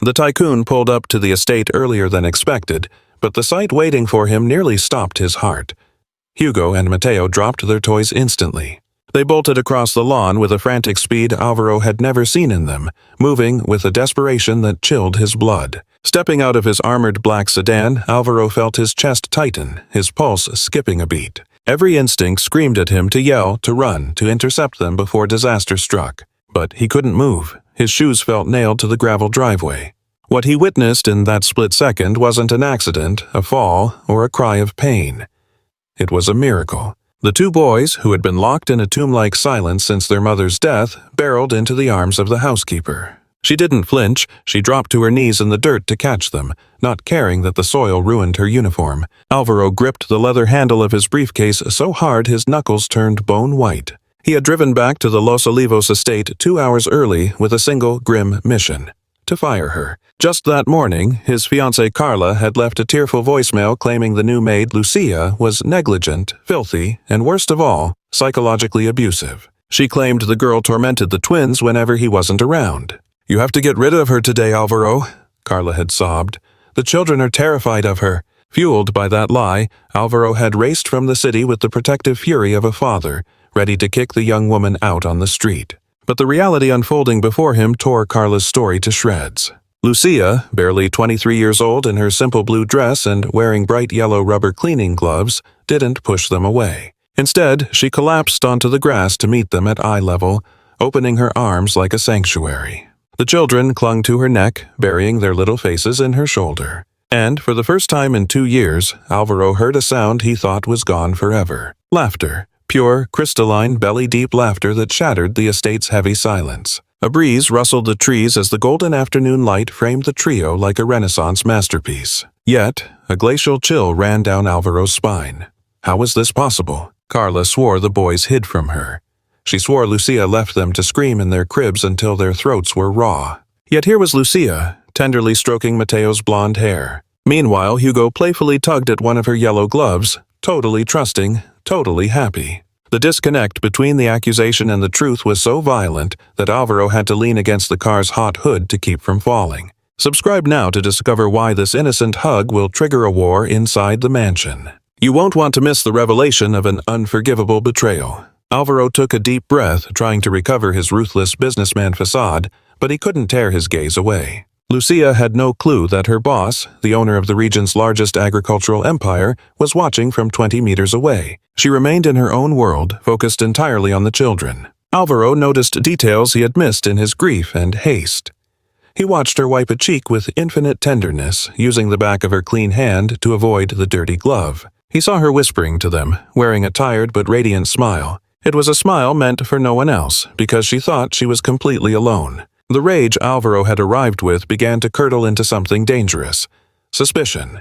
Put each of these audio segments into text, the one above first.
The tycoon pulled up to the estate earlier than expected, but the sight waiting for him nearly stopped his heart. Hugo and Matteo dropped their toys instantly. They bolted across the lawn with a frantic speed Alvaro had never seen in them, moving with a desperation that chilled his blood. Stepping out of his armored black sedan, Alvaro felt his chest tighten, his pulse skipping a beat. Every instinct screamed at him to yell, to run, to intercept them before disaster struck. But he couldn't move. His shoes felt nailed to the gravel driveway. What he witnessed in that split second wasn't an accident, a fall, or a cry of pain. It was a miracle. The two boys, who had been locked in a tomb-like silence since their mother's death, barreled into the arms of the housekeeper. She didn't flinch. She dropped to her knees in the dirt to catch them, not caring that the soil ruined her uniform. Alvaro gripped the leather handle of his briefcase so hard his knuckles turned bone white. He had driven back to the Los Olivos estate 2 hours early with a single grim mission: to fire her. Just that morning, his fiancée Carla had left a tearful voicemail claiming the new maid, Lucia, was negligent, filthy, and worst of all, psychologically abusive. She claimed the girl tormented the twins whenever he wasn't around. "You have to get rid of her today, Alvaro," Carla had sobbed. "The children are terrified of her." Fueled by that lie, Alvaro had raced from the city with the protective fury of a father, ready to kick the young woman out on the street. But the reality unfolding before him tore Carla's story to shreds. Lucia, barely 23 years old in her simple blue dress and wearing bright yellow rubber cleaning gloves, didn't push them away. Instead, she collapsed onto the grass to meet them at eye level, opening her arms like a sanctuary. The children clung to her neck, burying their little faces in her shoulder. And, for the first time in 2 years, Alvaro heard a sound he thought was gone forever. Laughter. Pure, crystalline, belly-deep laughter that shattered the estate's heavy silence. A breeze rustled the trees as the golden afternoon light framed the trio like a Renaissance masterpiece. Yet, a glacial chill ran down Alvaro's spine. How was this possible? Carla swore the boys hid from her. She swore Lucia left them to scream in their cribs until their throats were raw. Yet here was Lucia, tenderly stroking Mateo's blonde hair. Meanwhile, Hugo playfully tugged at one of her yellow gloves, totally trusting, totally happy. The disconnect between the accusation and the truth was so violent that Alvaro had to lean against the car's hot hood to keep from falling. Subscribe now to discover why this innocent hug will trigger a war inside the mansion. You won't want to miss the revelation of an unforgivable betrayal. Alvaro took a deep breath, trying to recover his ruthless businessman facade, but he couldn't tear his gaze away. Lucia had no clue that her boss, the owner of the region's largest agricultural empire, was watching from 20 meters away. She remained in her own world, focused entirely on the children. Alvaro noticed details he had missed in his grief and haste. He watched her wipe a cheek with infinite tenderness, using the back of her clean hand to avoid the dirty glove. He saw her whispering to them, wearing a tired but radiant smile. It was a smile meant for no one else, because she thought she was completely alone. The rage Alvaro had arrived with began to curdle into something dangerous: suspicion.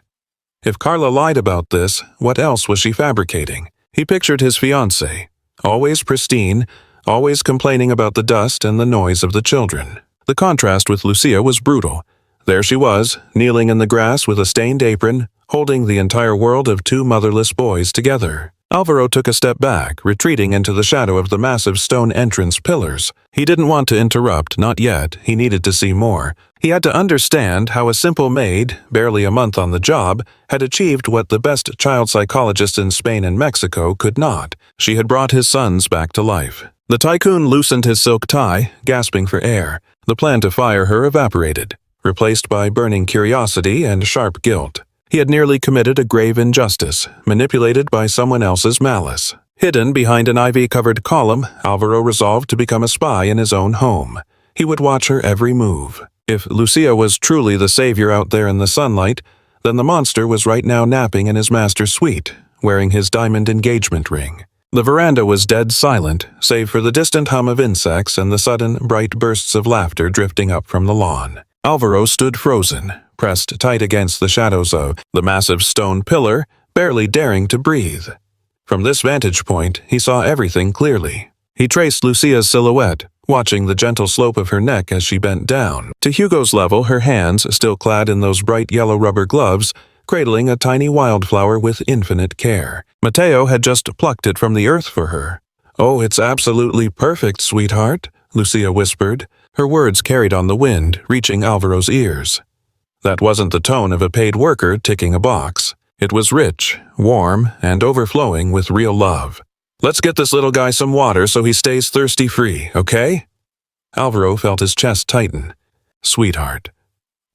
If Carla lied about this, what else was she fabricating? He pictured his fiancée, always pristine, always complaining about the dust and the noise of the children. The contrast with Lucia was brutal. There she was, kneeling in the grass with a stained apron, holding the entire world of 2 motherless boys together. Alvaro took a step back, retreating into the shadow of the massive stone entrance pillars. He didn't want to interrupt, not yet. He needed to see more. He had to understand how a simple maid, barely a month on the job, had achieved what the best child psychologists in Spain and Mexico could not. She had brought his sons back to life. The tycoon loosened his silk tie, gasping for air. The plan to fire her evaporated, replaced by burning curiosity and sharp guilt. He had nearly committed a grave injustice, manipulated by someone else's malice. Hidden behind an ivy-covered column, Alvaro resolved to become a spy in his own home. He would watch her every move. If Lucia was truly the savior out there in the sunlight, then the monster was right now napping in his master's suite, wearing his diamond engagement ring. The veranda was dead silent, save for the distant hum of insects and the sudden, bright bursts of laughter drifting up from the lawn. Alvaro stood frozen, pressed tight against the shadows of the massive stone pillar, barely daring to breathe. From this vantage point, he saw everything clearly. He traced Lucia's silhouette, watching the gentle slope of her neck as she bent down. To Hugo's level, her hands, still clad in those bright yellow rubber gloves, cradling a tiny wildflower with infinite care. Matteo had just plucked it from the earth for her. "Oh, it's absolutely perfect, sweetheart," Lucia whispered, Her words carried on the wind, reaching Alvaro's ears. That wasn't the tone of a paid worker ticking a box. It was rich, warm, and overflowing with real love. "Let's get this little guy some water so he stays thirsty-free, okay?" Alvaro felt his chest tighten. Sweetheart.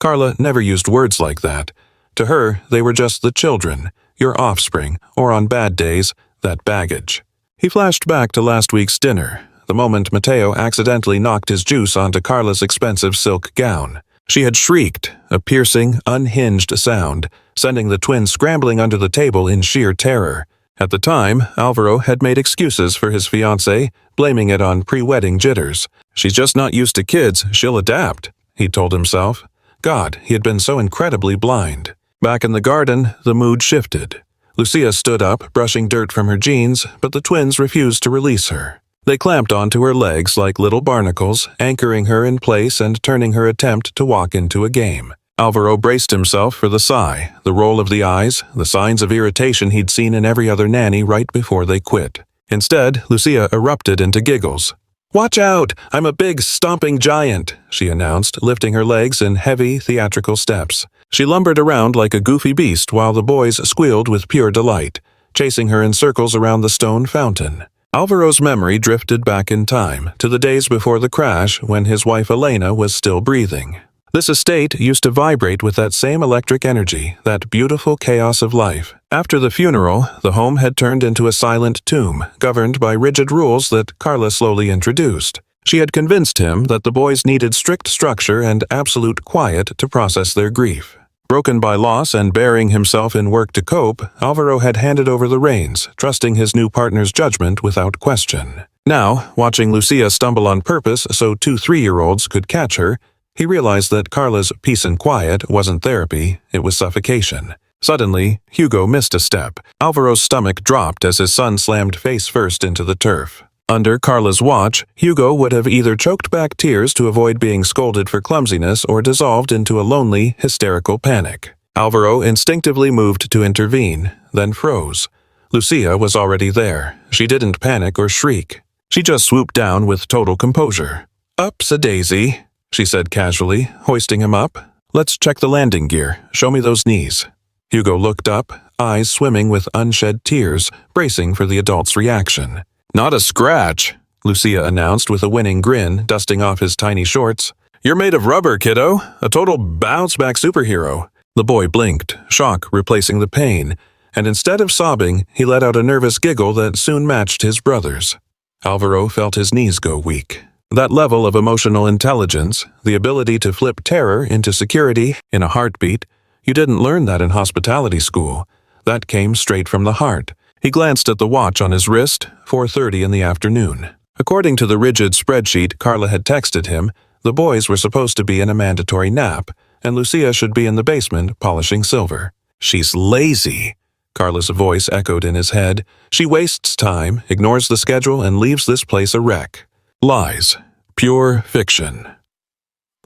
Carla never used words like that. To her, they were just the children, your offspring, or on bad days, that baggage. He flashed back to last week's dinner, the moment Mateo accidentally knocked his juice onto Carla's expensive silk gown. She had shrieked, a piercing, unhinged sound, sending the twins scrambling under the table in sheer terror. At the time, Alvaro had made excuses for his fiancée, blaming it on pre-wedding jitters. "She's just not used to kids, she'll adapt," he told himself. God, he had been so incredibly blind. Back in the garden, the mood shifted. Lucia stood up, brushing dirt from her jeans, but the twins refused to release her. They clamped onto her legs like little barnacles, anchoring her in place and turning her attempt to walk into a game. Alvaro braced himself for the sigh, the roll of the eyes, the signs of irritation he'd seen in every other nanny right before they quit. Instead, Lucia erupted into giggles. "Watch out! I'm a big, stomping giant," she announced, lifting her legs in heavy, theatrical steps. She lumbered around like a goofy beast while the boys squealed with pure delight, chasing her in circles around the stone fountain. Alvaro's memory drifted back in time, to the days before the crash when his wife Elena was still breathing. This estate used to vibrate with that same electric energy, that beautiful chaos of life. After the funeral, the home had turned into a silent tomb, governed by rigid rules that Carla slowly introduced. She had convinced him that the boys needed strict structure and absolute quiet to process their grief. Broken by loss and burying himself in work to cope, Alvaro had handed over the reins, trusting his new partner's judgment without question. Now, watching Lucia stumble on purpose so 2 3-year-olds could catch her, he realized that Carla's peace and quiet wasn't therapy, it was suffocation. Suddenly, Hugo missed a step. Alvaro's stomach dropped as his son slammed face first into the turf. Under Carla's watch, Hugo would have either choked back tears to avoid being scolded for clumsiness or dissolved into a lonely, hysterical panic. Alvaro instinctively moved to intervene, then froze. Lucia was already there. She didn't panic or shriek. She just swooped down with total composure. "Ups-a-daisy," she said casually, hoisting him up. "Let's check the landing gear. Show me those knees." Hugo looked up, eyes swimming with unshed tears, bracing for the adult's reaction. "Not a scratch," Lucia announced with a winning grin, dusting off his tiny shorts. "You're made of rubber, kiddo. A total bounce-back superhero." The boy blinked, shock replacing the pain, and instead of sobbing, he let out a nervous giggle that soon matched his brother's. Alvaro felt his knees go weak. That level of emotional intelligence, the ability to flip terror into security in a heartbeat, you didn't learn that in hospitality school. That came straight from the heart. He glanced at the watch on his wrist, 4:30 in the afternoon. According to the rigid spreadsheet Carla had texted him, the boys were supposed to be in a mandatory nap, and Lucia should be in the basement polishing silver. "She's lazy," Carla's voice echoed in his head. "She wastes time, ignores the schedule, and leaves this place a wreck." Lies. Pure fiction.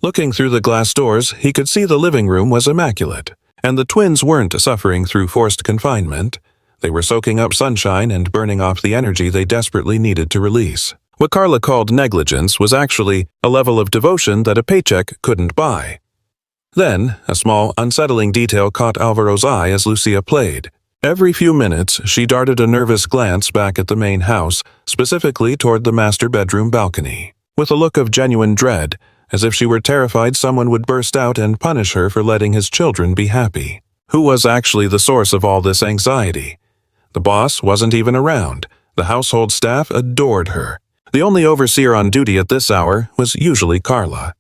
Looking through the glass doors, he could see the living room was immaculate, and the twins weren't suffering through forced confinement. They were soaking up sunshine and burning off the energy they desperately needed to release. What Carla called negligence was actually a level of devotion that a paycheck couldn't buy. Then, a small, unsettling detail caught Alvaro's eye as Lucia played. Every few minutes, she darted a nervous glance back at the main house, specifically toward the master bedroom balcony, with a look of genuine dread, as if she were terrified someone would burst out and punish her for letting his children be happy. Who was actually the source of all this anxiety? The boss wasn't even around. The household staff adored her. The only overseer on duty at this hour was usually Carla.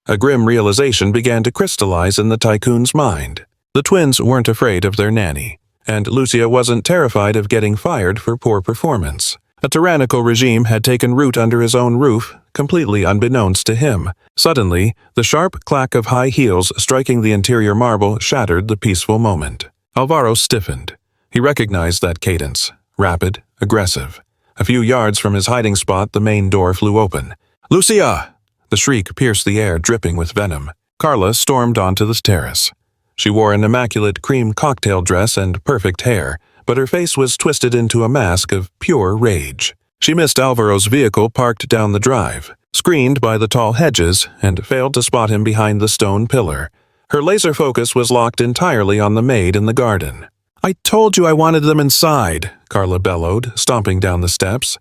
A grim realization began to crystallize in the tycoon's mind. The twins weren't afraid of their nanny, and Lucia wasn't terrified of getting fired for poor performance. A tyrannical regime had taken root under his own roof, completely unbeknownst to him. Suddenly, the sharp clack of high heels striking the interior marble shattered the peaceful moment. Alvaro stiffened. He recognized that cadence, rapid, aggressive. A few yards from his hiding spot, the main door flew open. "Lucia!" The shriek pierced the air, dripping with venom. Carla stormed onto the terrace. She wore an immaculate cream cocktail dress and perfect hair, but her face was twisted into a mask of pure rage. She missed Alvaro's vehicle parked down the drive, screened by the tall hedges, and failed to spot him behind the stone pillar. Her laser focus was locked entirely on the maid in the garden. "I told you I wanted them inside," Carla bellowed, stomping down the steps.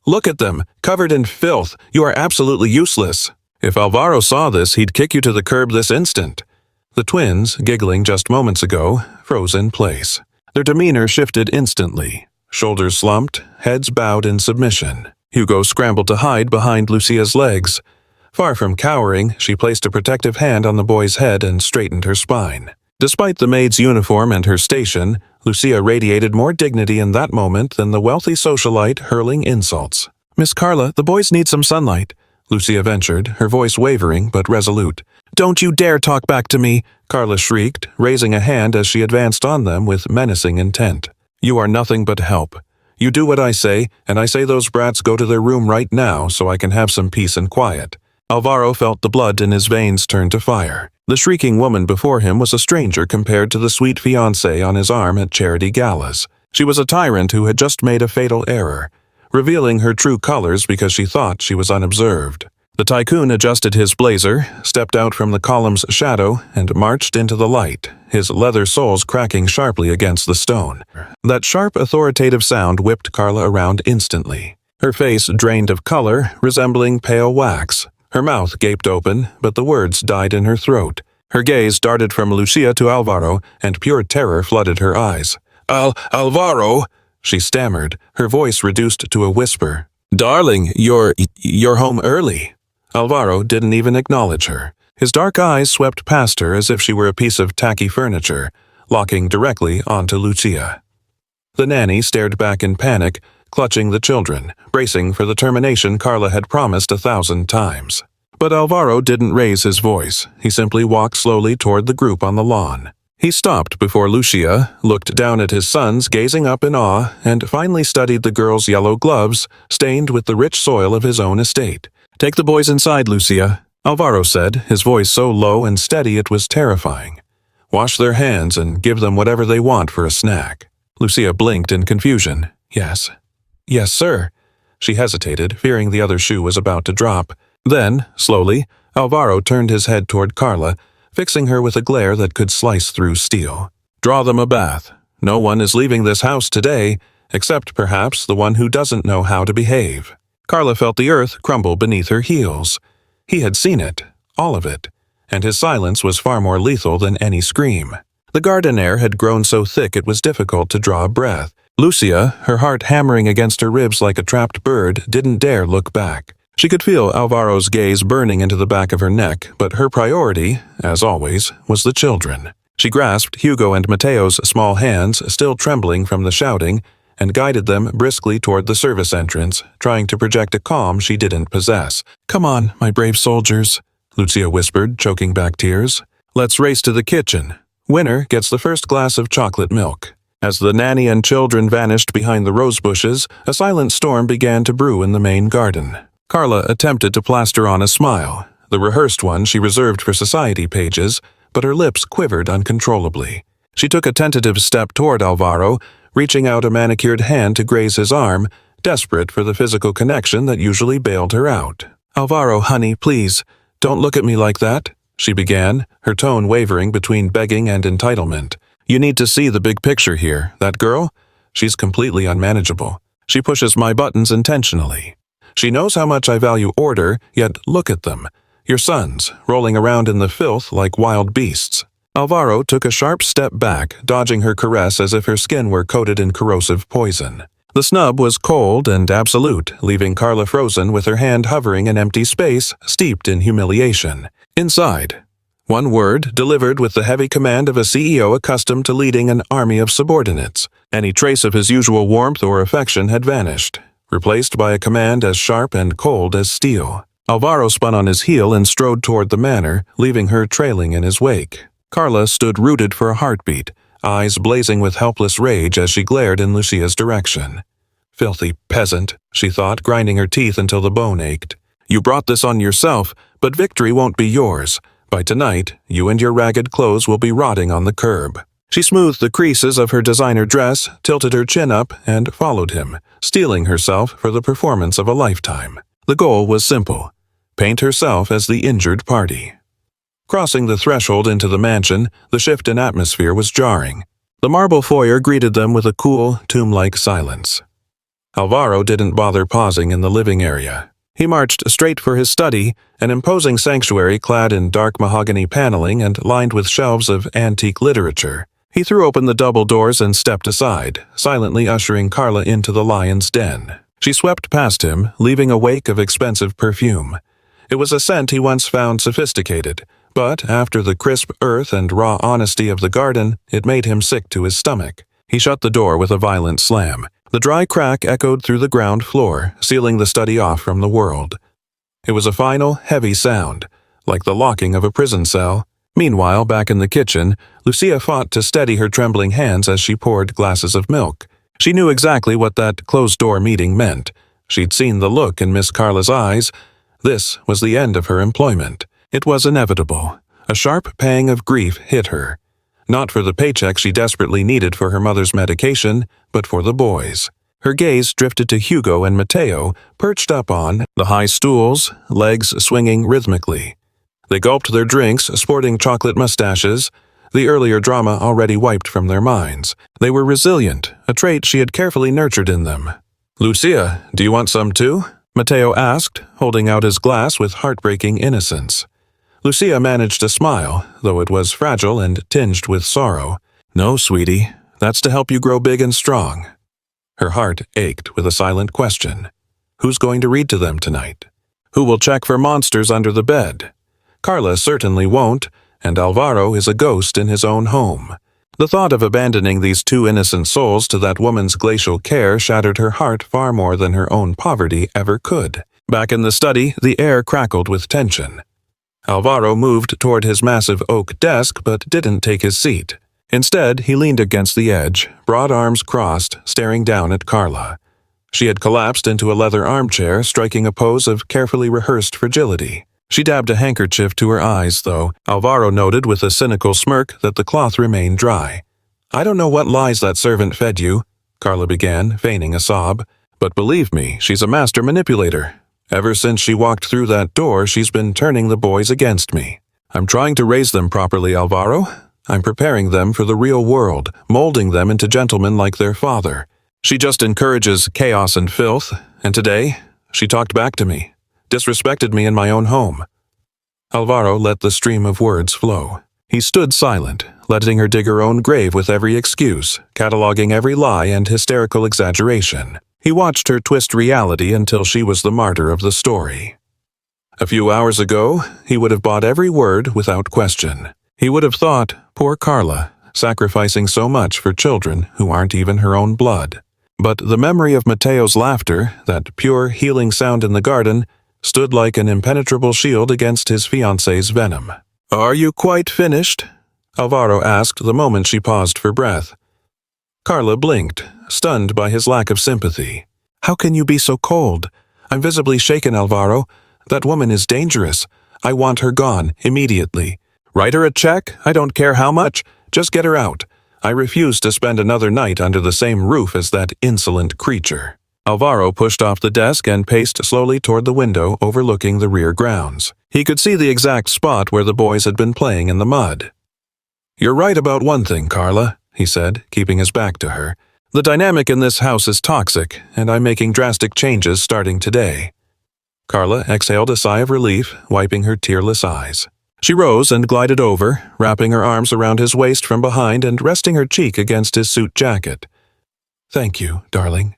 "Look at them, covered in filth. You are absolutely useless. If Alvaro saw this, he'd kick you to the curb this instant." The twins, giggling just moments ago, froze in place. Their demeanor shifted instantly. Shoulders slumped, heads bowed in submission. Hugo scrambled to hide behind Lucia's legs. Far from cowering, she placed a protective hand on the boy's head and straightened her spine. Despite the maid's uniform and her station, Lucia radiated more dignity in that moment than the wealthy socialite hurling insults. "Miss Carla, the boys need some sunlight," Lucia ventured, her voice wavering but resolute. "Don't you dare talk back to me," Carla shrieked, raising a hand as she advanced on them with menacing intent. "You are nothing but help. You do what I say, and I say those brats go to their room right now so I can have some peace and quiet." Alvaro felt the blood in his veins turn to fire. The shrieking woman before him was a stranger compared to the sweet fiancée on his arm at charity galas. She was a tyrant who had just made a fatal error, revealing her true colors because she thought she was unobserved. The tycoon adjusted his blazer, stepped out from the column's shadow, and marched into the light, his leather soles cracking sharply against the stone. That sharp, authoritative sound whipped Carla around instantly. Her face drained of color, resembling pale wax. Her mouth gaped open, but the words died in her throat. Her gaze darted from Lucia to Alvaro, and pure terror flooded her eyes. Alvaro!" she stammered, her voice reduced to a whisper. "Darling, you're home early." Alvaro didn't even acknowledge her. His dark eyes swept past her as if she were a piece of tacky furniture, locking directly onto Lucia. The nanny stared back in panic, clutching the children, bracing for the termination Carla had promised 1,000 times. But Alvaro didn't raise his voice. He simply walked slowly toward the group on the lawn. He stopped before Lucia, looked down at his sons gazing up in awe, and finally studied the girl's yellow gloves, stained with the rich soil of his own estate. "Take the boys inside, Lucia," Alvaro said, his voice so low and steady it was terrifying. "Wash their hands and give them whatever they want for a snack." Lucia blinked in confusion. "Yes. Yes, sir." She hesitated, fearing the other shoe was about to drop. Then, slowly, Alvaro turned his head toward Carla, fixing her with a glare that could slice through steel. "Draw them a bath. No one is leaving this house today, except perhaps the one who doesn't know how to behave." Carla felt the earth crumble beneath her heels. He had seen it, all of it, and his silence was far more lethal than any scream. The garden air had grown so thick it was difficult to draw a breath. Lucia, her heart hammering against her ribs like a trapped bird, didn't dare look back. She could feel Alvaro's gaze burning into the back of her neck, but her priority, as always, was the children. She grasped Hugo and Mateo's small hands, still trembling from the shouting, and guided them briskly toward the service entrance, trying to project a calm she didn't possess. "Come on, my brave soldiers," Lucia whispered, choking back tears. "Let's race to the kitchen. Winner gets the first glass of chocolate milk." As the nanny and children vanished behind the rose bushes, a silent storm began to brew in the main garden. Carla attempted to plaster on a smile, the rehearsed one she reserved for society pages, but her lips quivered uncontrollably. She took a tentative step toward Alvaro, reaching out a manicured hand to graze his arm, desperate for the physical connection that usually bailed her out. "Alvaro, honey, please, don't look at me like that," she began, her tone wavering between begging and entitlement. "You need to see the big picture here. That girl? She's completely unmanageable. She pushes my buttons intentionally. She knows how much I value order, yet look at them. Your sons, rolling around in the filth like wild beasts." Alvaro took a sharp step back, dodging her caress as if her skin were coated in corrosive poison. The snub was cold and absolute, leaving Carla frozen with her hand hovering in empty space, steeped in humiliation. Inside. One word, delivered with the heavy command of a CEO accustomed to leading an army of subordinates. Any trace of his usual warmth or affection had vanished, replaced by a command as sharp and cold as steel. Alvaro spun on his heel and strode toward the manor, leaving her trailing in his wake. Carla stood rooted for a heartbeat, eyes blazing with helpless rage as she glared in Lucia's direction. "Filthy peasant," she thought, grinding her teeth until the bone ached. "You brought this on yourself, but victory won't be yours. By tonight, you and your ragged clothes will be rotting on the curb." She smoothed the creases of her designer dress, tilted her chin up, and followed him, steeling herself for the performance of a lifetime. The goal was simple: paint herself as the injured party. Crossing the threshold into the mansion, the shift in atmosphere was jarring. The marble foyer greeted them with a cool, tomb-like silence. Alvaro didn't bother pausing in the living area. He marched straight for his study, an imposing sanctuary clad in dark mahogany paneling and lined with shelves of antique literature. He threw open the double doors and stepped aside, silently ushering Carla into the lion's den. She swept past him, leaving a wake of expensive perfume. It was a scent he once found sophisticated, but after the crisp earth and raw honesty of the garden, it made him sick to his stomach. He shut the door with a violent slam. The dry crack echoed through the ground floor, sealing the study off from the world. It was a final, heavy sound, like the locking of a prison cell. Meanwhile, back in the kitchen, Lucia fought to steady her trembling hands as she poured glasses of milk. She knew exactly what that closed-door meeting meant. She'd seen the look in Miss Carla's eyes. This was the end of her employment. It was inevitable. A sharp pang of grief hit her. Not for the paycheck she desperately needed for her mother's medication, but for the boys. Her gaze drifted to Hugo and Mateo, perched up on the high stools, legs swinging rhythmically. They gulped their drinks, sporting chocolate mustaches, the earlier drama already wiped from their minds. They were resilient, a trait she had carefully nurtured in them. "Lucia, do you want some too?" Mateo asked, holding out his glass with heartbreaking innocence. Lucia managed a smile, though it was fragile and tinged with sorrow. "No, sweetie, that's to help you grow big and strong." Her heart ached with a silent question. Who's going to read to them tonight? Who will check for monsters under the bed? Carla certainly won't, and Alvaro is a ghost in his own home. The thought of abandoning these two innocent souls to that woman's glacial care shattered her heart far more than her own poverty ever could. Back in the study, the air crackled with tension. Alvaro moved toward his massive oak desk but didn't take his seat. Instead, he leaned against the edge, broad arms crossed, staring down at Carla. She had collapsed into a leather armchair, striking a pose of carefully rehearsed fragility. She dabbed a handkerchief to her eyes, though. Alvaro noted with a cynical smirk that the cloth remained dry. "I don't know what lies that servant fed you," Carla began, feigning a sob. "But believe me, she's a master manipulator. Ever since she walked through that door, she's been turning the boys against me. I'm trying to raise them properly, Alvaro. I'm preparing them for the real world, molding them into gentlemen like their father. She just encourages chaos and filth, and today, she talked back to me, disrespected me in my own home." Alvaro let the stream of words flow. He stood silent, letting her dig her own grave with every excuse, cataloging every lie and hysterical exaggeration. He watched her twist reality until she was the martyr of the story. A few hours ago, he would have bought every word without question. He would have thought, poor Carla, sacrificing so much for children who aren't even her own blood. But the memory of Mateo's laughter, that pure, healing sound in the garden, stood like an impenetrable shield against his fiancée's venom. "Are you quite finished?" Alvaro asked the moment she paused for breath. Carla blinked, stunned by his lack of sympathy. "How can you be so cold? I'm visibly shaken, Alvaro. That woman is dangerous. I want her gone, immediately. Write her a check, I don't care how much. Just get her out. I refuse to spend another night under the same roof as that insolent creature." Alvaro pushed off the desk and paced slowly toward the window overlooking the rear grounds. He could see the exact spot where the boys had been playing in the mud. "You're right about one thing, Carla," he said, keeping his back to her. "The dynamic in this house is toxic, and I'm making drastic changes starting today." Carla exhaled a sigh of relief, wiping her tearless eyes. She rose and glided over, wrapping her arms around his waist from behind and resting her cheek against his suit jacket. "Thank you, darling.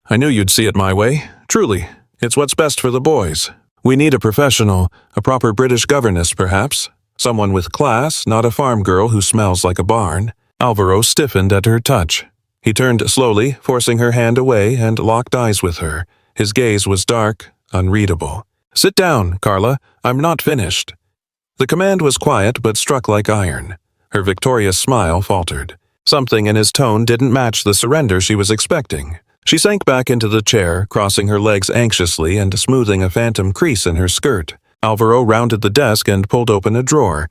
I knew you'd see it my way. Truly, it's what's best for the boys. We need a professional, a proper British governess, perhaps. Someone with class, not a farm girl who smells like a barn." Alvaro stiffened at her touch. He turned slowly, forcing her hand away, and locked eyes with her. His gaze was dark, unreadable. "Sit down, Carla. I'm not finished." The command was quiet but struck like iron. Her victorious smile faltered. Something in his tone didn't match the surrender she was expecting. She sank back into the chair, crossing her legs anxiously and smoothing a phantom crease in her skirt. Alvaro rounded the desk and pulled open a drawer.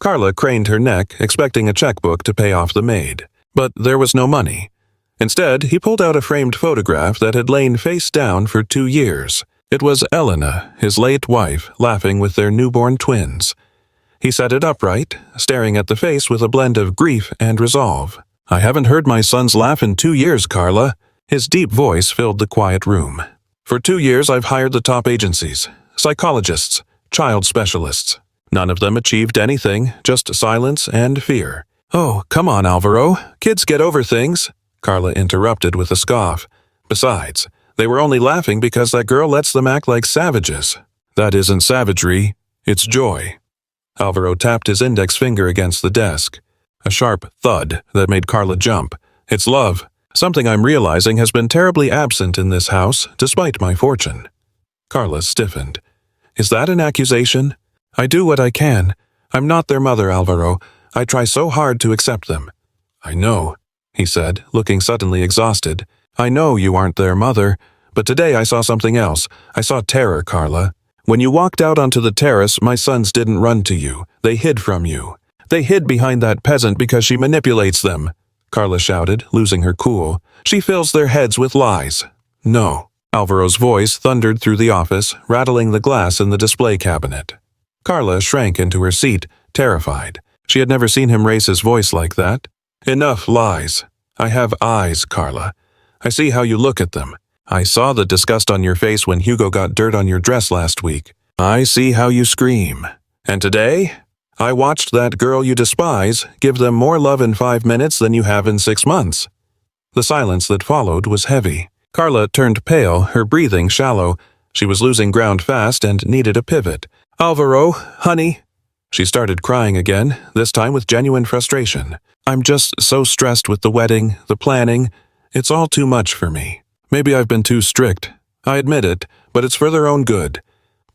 Carla craned her neck, expecting a checkbook to pay off the maid. But there was no money. Instead, he pulled out a framed photograph that had lain face down for 2 years. It was Elena, his late wife, laughing with their newborn twins. He sat it upright, staring at the face with a blend of grief and resolve. "I haven't heard my son's laugh in 2 years, Carla." His deep voice filled the quiet room. "For 2 years I've hired the top agencies, psychologists, child specialists. None of them achieved anything, just silence and fear." "Oh, come on, Alvaro. Kids get over things," Carla interrupted with a scoff. "Besides, they were only laughing because that girl lets them act like savages." "That isn't savagery, it's joy." Alvaro tapped his index finger against the desk. A sharp thud that made Carla jump. "It's love. Something I'm realizing has been terribly absent in this house, despite my fortune." Carla stiffened. "Is that an accusation?" "I do what I can. I'm not their mother, Alvaro. I try so hard to accept them." "I know," he said, looking suddenly exhausted. "I know you aren't their mother, but today I saw something else. I saw terror, Carla. When you walked out onto the terrace, my sons didn't run to you. They hid from you. They hid behind that peasant because she manipulates them," Carla shouted, losing her cool. "She fills their heads with lies." "No." Alvaro's voice thundered through the office, rattling the glass in the display cabinet. Carla shrank into her seat, terrified. She had never seen him raise his voice like that. "Enough lies. I have eyes, Carla. I see how you look at them. I saw the disgust on your face when Hugo got dirt on your dress last week. I see how you scream. And today, I watched that girl you despise give them more love in 5 minutes than you have in 6 months." The silence that followed was heavy. Carla turned pale, her breathing shallow. She was losing ground fast and needed a pivot. "Alvaro, honey." She started crying again, this time with genuine frustration. "I'm just so stressed with the wedding, the planning. It's all too much for me. Maybe I've been too strict. I admit it, but it's for their own good.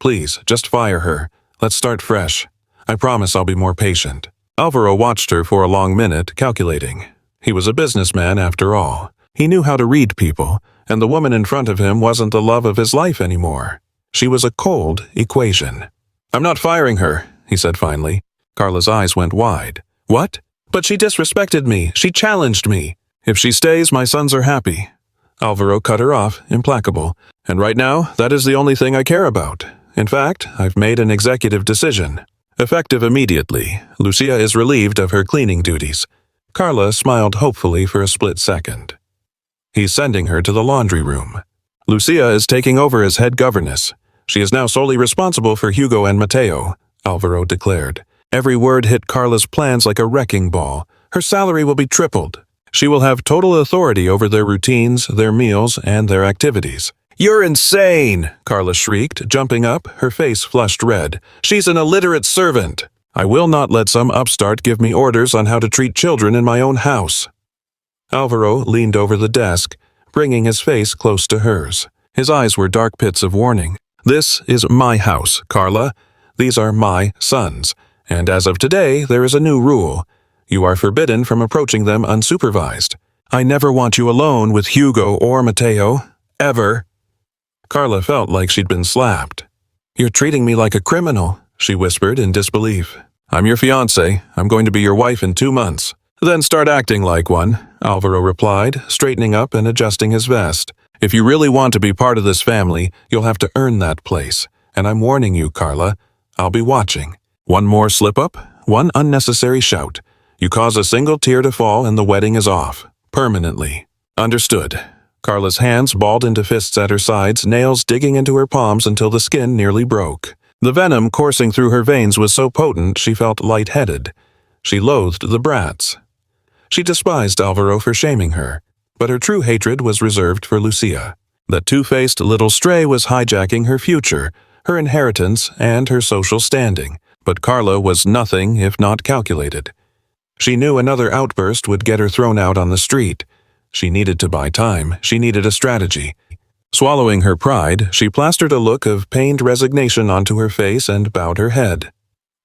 Please, just fire her. Let's start fresh. I promise I'll be more patient." Alvaro watched her for a long minute, calculating. He was a businessman after all. He knew how to read people, and the woman in front of him wasn't the love of his life anymore. She was a cold equation. "I'm not firing her," he said finally. Carla's eyes went wide. "What? But she disrespected me. She challenged me." "If she stays, my sons are happy." Alvaro cut her off, implacable. "And right now, that is the only thing I care about. In fact, I've made an executive decision. Effective immediately, Lucia is relieved of her cleaning duties." Carla smiled hopefully for a split second. "He's sending her to the laundry room. Lucia is taking over as head governess. She is now solely responsible for Hugo and Mateo," Alvaro declared. Every word hit Carla's plans like a wrecking ball. Her salary will be tripled. She will have total authority over their routines, their meals, and their activities. "You're insane!" Carla shrieked, jumping up, her face flushed red. "She's an illiterate servant. I will not let some upstart give me orders on how to treat children in my own house." Alvaro leaned over the desk, bringing his face close to hers. His eyes were dark pits of warning. "This is my house, Carla. These are my sons. And as of today, there is a new rule. You are forbidden from approaching them unsupervised. I never want you alone with Hugo or Mateo. Ever." Carla felt like she'd been slapped. "You're treating me like a criminal," she whispered in disbelief. "I'm your fiancé. I'm going to be your wife in 2 months. "Then start acting like one," Alvaro replied, straightening up and adjusting his vest. "If you really want to be part of this family, you'll have to earn that place. And I'm warning you, Carla. I'll be watching. One more slip-up, one unnecessary shout. You cause a single tear to fall and the wedding is off. Permanently. Understood." Carla's hands balled into fists at her sides, nails digging into her palms until the skin nearly broke. The venom coursing through her veins was so potent she felt lightheaded. She loathed the brats. She despised Alvaro for shaming her, but her true hatred was reserved for Lucia. That two-faced little stray was hijacking her future, her inheritance, and her social standing. But Carla was nothing if not calculated. She knew another outburst would get her thrown out on the street. She needed to buy time. She needed a strategy. Swallowing her pride, she plastered a look of pained resignation onto her face and bowed her head.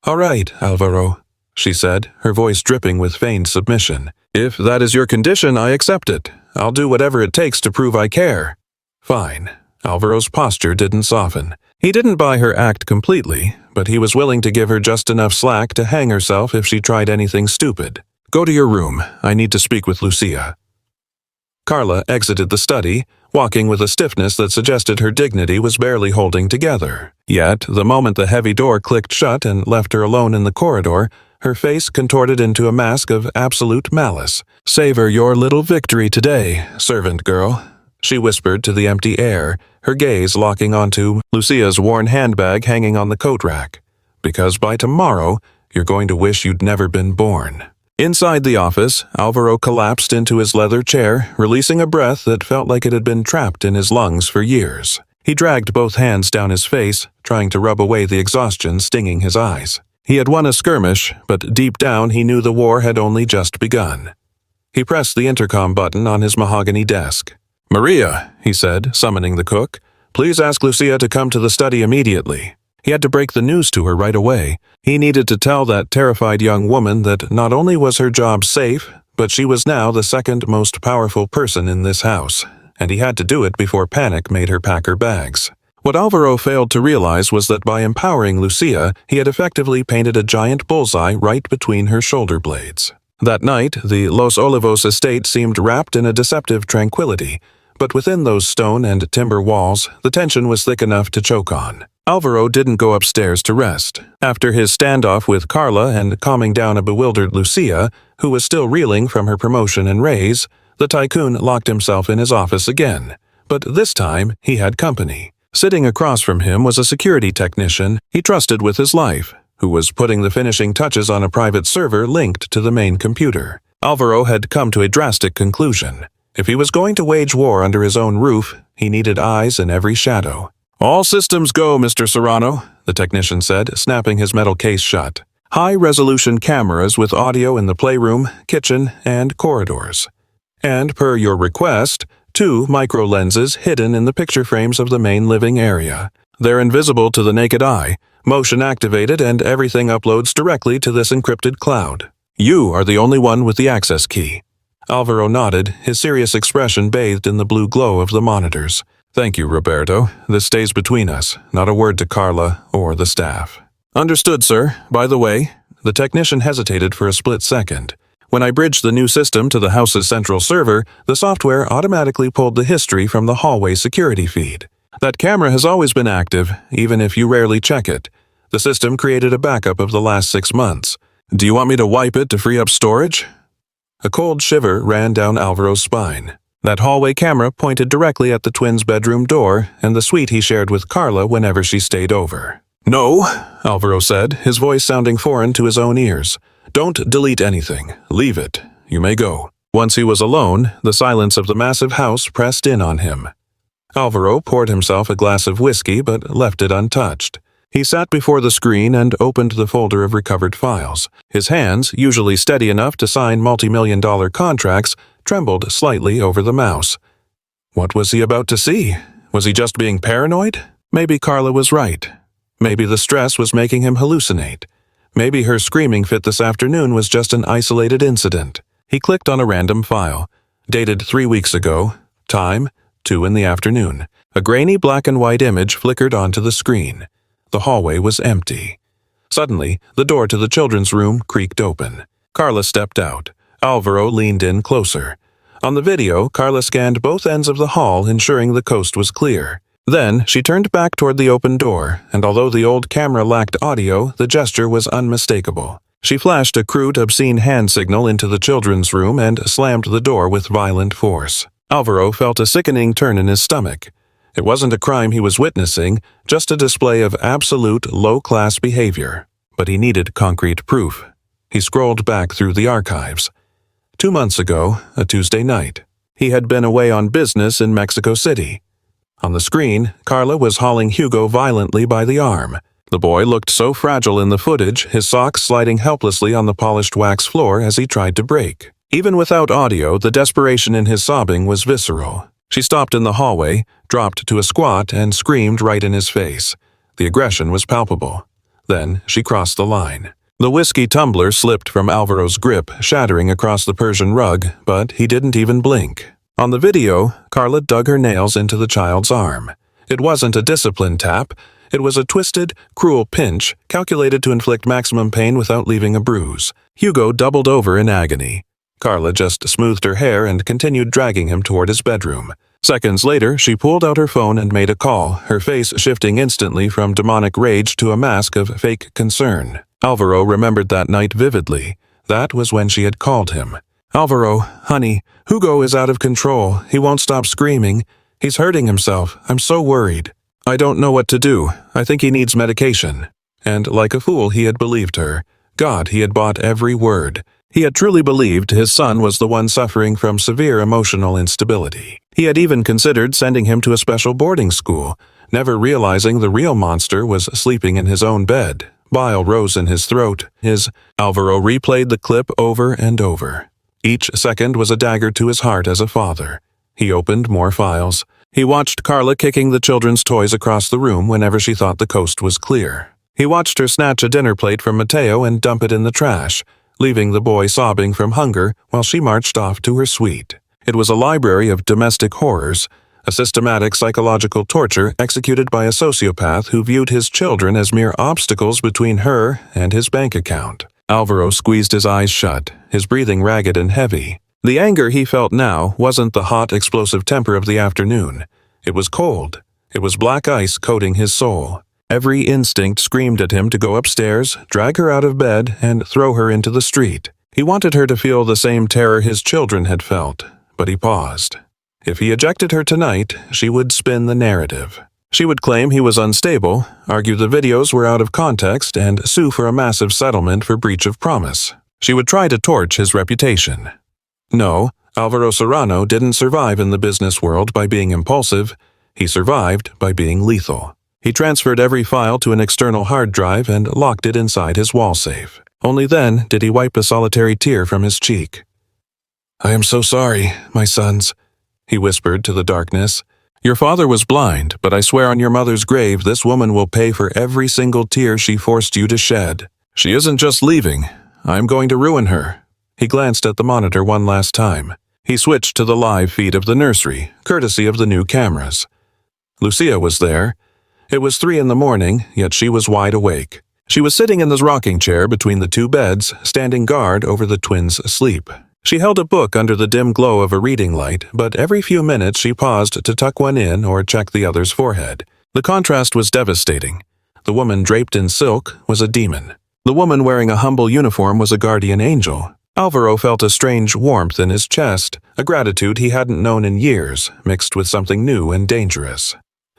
"All right, Alvaro," she said, her voice dripping with feigned submission. "If that is your condition, I accept it. I'll do whatever it takes to prove I care." "Fine." Alvaro's posture didn't soften. He didn't buy her act completely, but he was willing to give her just enough slack to hang herself if she tried anything stupid. "Go to your room. I need to speak with Lucia." Carla exited the study, walking with a stiffness that suggested her dignity was barely holding together. Yet, the moment the heavy door clicked shut and left her alone in the corridor, her face contorted into a mask of absolute malice. "Savor your little victory today, servant girl," she whispered to the empty air, her gaze locking onto Lucia's worn handbag hanging on the coat rack. "Because by tomorrow, you're going to wish you'd never been born." Inside the office, Alvaro collapsed into his leather chair, releasing a breath that felt like it had been trapped in his lungs for years. He dragged both hands down his face, trying to rub away the exhaustion stinging his eyes. He had won a skirmish, but deep down he knew the war had only just begun. He pressed the intercom button on his mahogany desk. "Maria," he said, summoning the cook, "please ask Lucia to come to the study immediately." He had to break the news to her right away. He needed to tell that terrified young woman that not only was her job safe, but she was now the second most powerful person in this house, and he had to do it before panic made her pack her bags. What Alvaro failed to realize was that by empowering Lucia, he had effectively painted a giant bullseye right between her shoulder blades. That night, the Los Olivos estate seemed wrapped in a deceptive tranquility, but within those stone and timber walls, the tension was thick enough to choke on. Alvaro didn't go upstairs to rest. After his standoff with Carla and calming down a bewildered Lucia, who was still reeling from her promotion and raise, the tycoon locked himself in his office again. But this time, he had company. Sitting across from him was a security technician he trusted with his life, who was putting the finishing touches on a private server linked to the main computer. Alvaro had come to a drastic conclusion. If he was going to wage war under his own roof, he needed eyes in every shadow. "All systems go, Mr. Serrano," the technician said, snapping his metal case shut. "High-resolution cameras with audio in the playroom, kitchen, and corridors. And per your request, 2 micro-lenses hidden in the picture frames of the main living area. They're invisible to the naked eye, motion-activated, and everything uploads directly to this encrypted cloud. You are the only one with the access key." Alvaro nodded, his serious expression bathed in the blue glow of the monitors. "Thank you, Roberto. This stays between us, not a word to Carla or the staff." "Understood, sir. By the way," the technician hesitated for a split second. "When I bridged the new system to the house's central server, the software automatically pulled the history from the hallway security feed. That camera has always been active, even if you rarely check it. The system created a backup of the last 6 months. Do you want me to wipe it to free up storage?" A cold shiver ran down Alvaro's spine. That hallway camera pointed directly at the twins' bedroom door and the suite he shared with Carla whenever she stayed over. "No," Alvaro said, his voice sounding foreign to his own ears. "Don't delete anything. Leave it. You may go." Once he was alone, the silence of the massive house pressed in on him. Alvaro poured himself a glass of whiskey but left it untouched. He sat before the screen and opened the folder of recovered files. His hands, usually steady enough to sign multi-million-dollar contracts, trembled slightly over the mouse. What was he about to see? Was he just being paranoid? Maybe Carla was right. Maybe the stress was making him hallucinate. Maybe her screaming fit this afternoon was just an isolated incident. He clicked on a random file. Dated 3 weeks ago. Time, 2 in the afternoon. A grainy black and white image flickered onto the screen. The hallway was empty. Suddenly, the door to the children's room creaked open. Carla stepped out. Alvaro leaned in closer. On the video, Carla scanned both ends of the hall, ensuring the coast was clear. Then, she turned back toward the open door, and although the old camera lacked audio, the gesture was unmistakable. She flashed a crude, obscene hand signal into the children's room and slammed the door with violent force. Alvaro felt a sickening turn in his stomach. It wasn't a crime he was witnessing, just a display of absolute low-class behavior. But he needed concrete proof. He scrolled back through the archives. 2 months ago, a Tuesday night, he had been away on business in Mexico City. On the screen, Carla was hauling Hugo violently by the arm. The boy looked so fragile in the footage, his socks sliding helplessly on the polished wax floor as he tried to break. Even without audio, the desperation in his sobbing was visceral. She stopped in the hallway, dropped to a squat, and screamed right in his face. The aggression was palpable. Then she crossed the line. The whiskey tumbler slipped from Alvaro's grip, shattering across the Persian rug, but he didn't even blink. On the video, Carla dug her nails into the child's arm. It wasn't a discipline tap. It was a twisted, cruel pinch, calculated to inflict maximum pain without leaving a bruise. Hugo doubled over in agony. Carla just smoothed her hair and continued dragging him toward his bedroom. Seconds later, she pulled out her phone and made a call, her face shifting instantly from demonic rage to a mask of fake concern. Alvaro remembered that night vividly. That was when she had called him. "Alvaro, honey, Hugo is out of control. He won't stop screaming. He's hurting himself. I'm so worried. I don't know what to do. I think he needs medication." And like a fool, he had believed her. God, he had bought every word. He had truly believed his son was the one suffering from severe emotional instability. He had even considered sending him to a special boarding school, never realizing the real monster was sleeping in his own bed. Bile rose in his throat. Alvaro replayed the clip over and over. Each second was a dagger to his heart as a father. He opened more files. He watched Carla kicking the children's toys across the room whenever she thought the coast was clear. He watched her snatch a dinner plate from Mateo and dump it in the trash, leaving the boy sobbing from hunger while she marched off to her suite. It was a library of domestic horrors, a systematic psychological torture executed by a sociopath who viewed his children as mere obstacles between her and his bank account. Alvaro squeezed his eyes shut, his breathing ragged and heavy. The anger he felt now wasn't the hot, explosive temper of the afternoon. It was cold. It was black ice coating his soul. Every instinct screamed at him to go upstairs, drag her out of bed, and throw her into the street. He wanted her to feel the same terror his children had felt, but he paused. If he ejected her tonight, she would spin the narrative. She would claim he was unstable, argue the videos were out of context, and sue for a massive settlement for breach of promise. She would try to torch his reputation. No, Alvaro Serrano didn't survive in the business world by being impulsive. He survived by being lethal. He transferred every file to an external hard drive and locked it inside his wall safe. Only then did he wipe a solitary tear from his cheek. "I am so sorry, my sons," he whispered to the darkness. "Your father was blind, but I swear on your mother's grave this woman will pay for every single tear she forced you to shed. She isn't just leaving. I'm going to ruin her." He glanced at the monitor one last time. He switched to the live feed of the nursery, courtesy of the new cameras. Lucia was there. It was 3 a.m, yet she was wide awake. She was sitting in the rocking chair between the 2 beds, standing guard over the twins' sleep. She held a book under the dim glow of a reading light, but every few minutes she paused to tuck one in or check the other's forehead. The contrast was devastating. The woman draped in silk was a demon. The woman wearing a humble uniform was a guardian angel. Alvaro felt a strange warmth in his chest, a gratitude he hadn't known in years, mixed with something new and dangerous.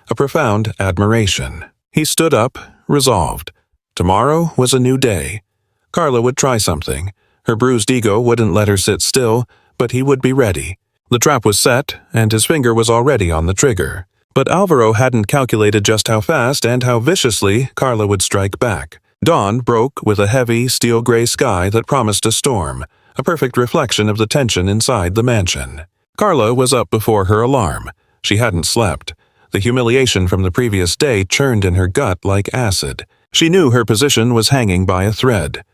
A profound admiration. He stood up, resolved. Tomorrow was a new day. Carla would try something. Her bruised ego wouldn't let her sit still, but he would be ready. The trap was set, and his finger was already on the trigger. But Alvaro hadn't calculated just how fast and how viciously Carla would strike back. Dawn broke with a heavy, steel-gray sky that promised a storm, a perfect reflection of the tension inside the mansion. Carla was up before her alarm. She hadn't slept. The humiliation from the previous day churned in her gut like acid. She knew her position was hanging by a thread.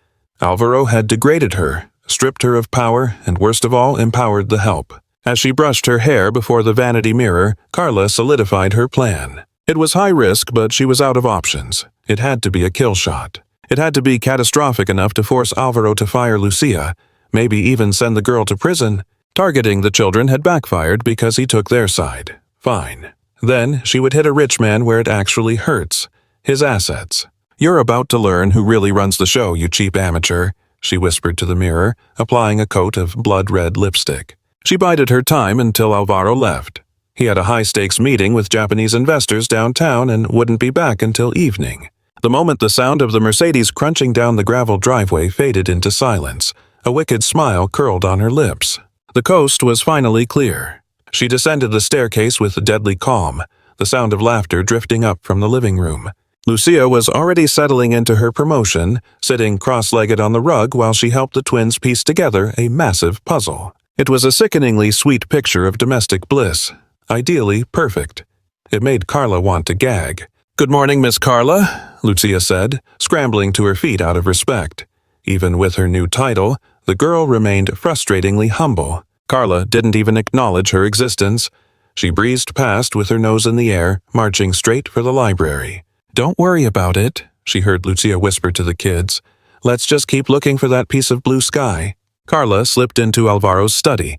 Alvaro had degraded her, stripped her of power, and worst of all, empowered the help. As she brushed her hair before the vanity mirror, Carla solidified her plan. It was high risk, but she was out of options. It had to be a kill shot. It had to be catastrophic enough to force Alvaro to fire Lucia, maybe even send the girl to prison. Targeting the children had backfired because he took their side. Fine. Then she would hit a rich man where it actually hurts. His assets. "You're about to learn who really runs the show, you cheap amateur," she whispered to the mirror, applying a coat of blood-red lipstick. She bided her time until Alvaro left. He had a high-stakes meeting with Japanese investors downtown and wouldn't be back until evening. The moment the sound of the Mercedes crunching down the gravel driveway faded into silence, a wicked smile curled on her lips. The coast was finally clear. She descended the staircase with deadly calm, the sound of laughter drifting up from the living room. Lucia was already settling into her promotion, sitting cross-legged on the rug while she helped the twins piece together a massive puzzle. It was a sickeningly sweet picture of domestic bliss. Ideally perfect. It made Carla want to gag. "Good morning, Miss Carla," Lucia said, scrambling to her feet out of respect. Even with her new title, the girl remained frustratingly humble. Carla didn't even acknowledge her existence. She breezed past with her nose in the air, marching straight for the library. "Don't worry about it," she heard Lucia whisper to the kids. "Let's just keep looking for that piece of blue sky." Carla slipped into Alvaro's study.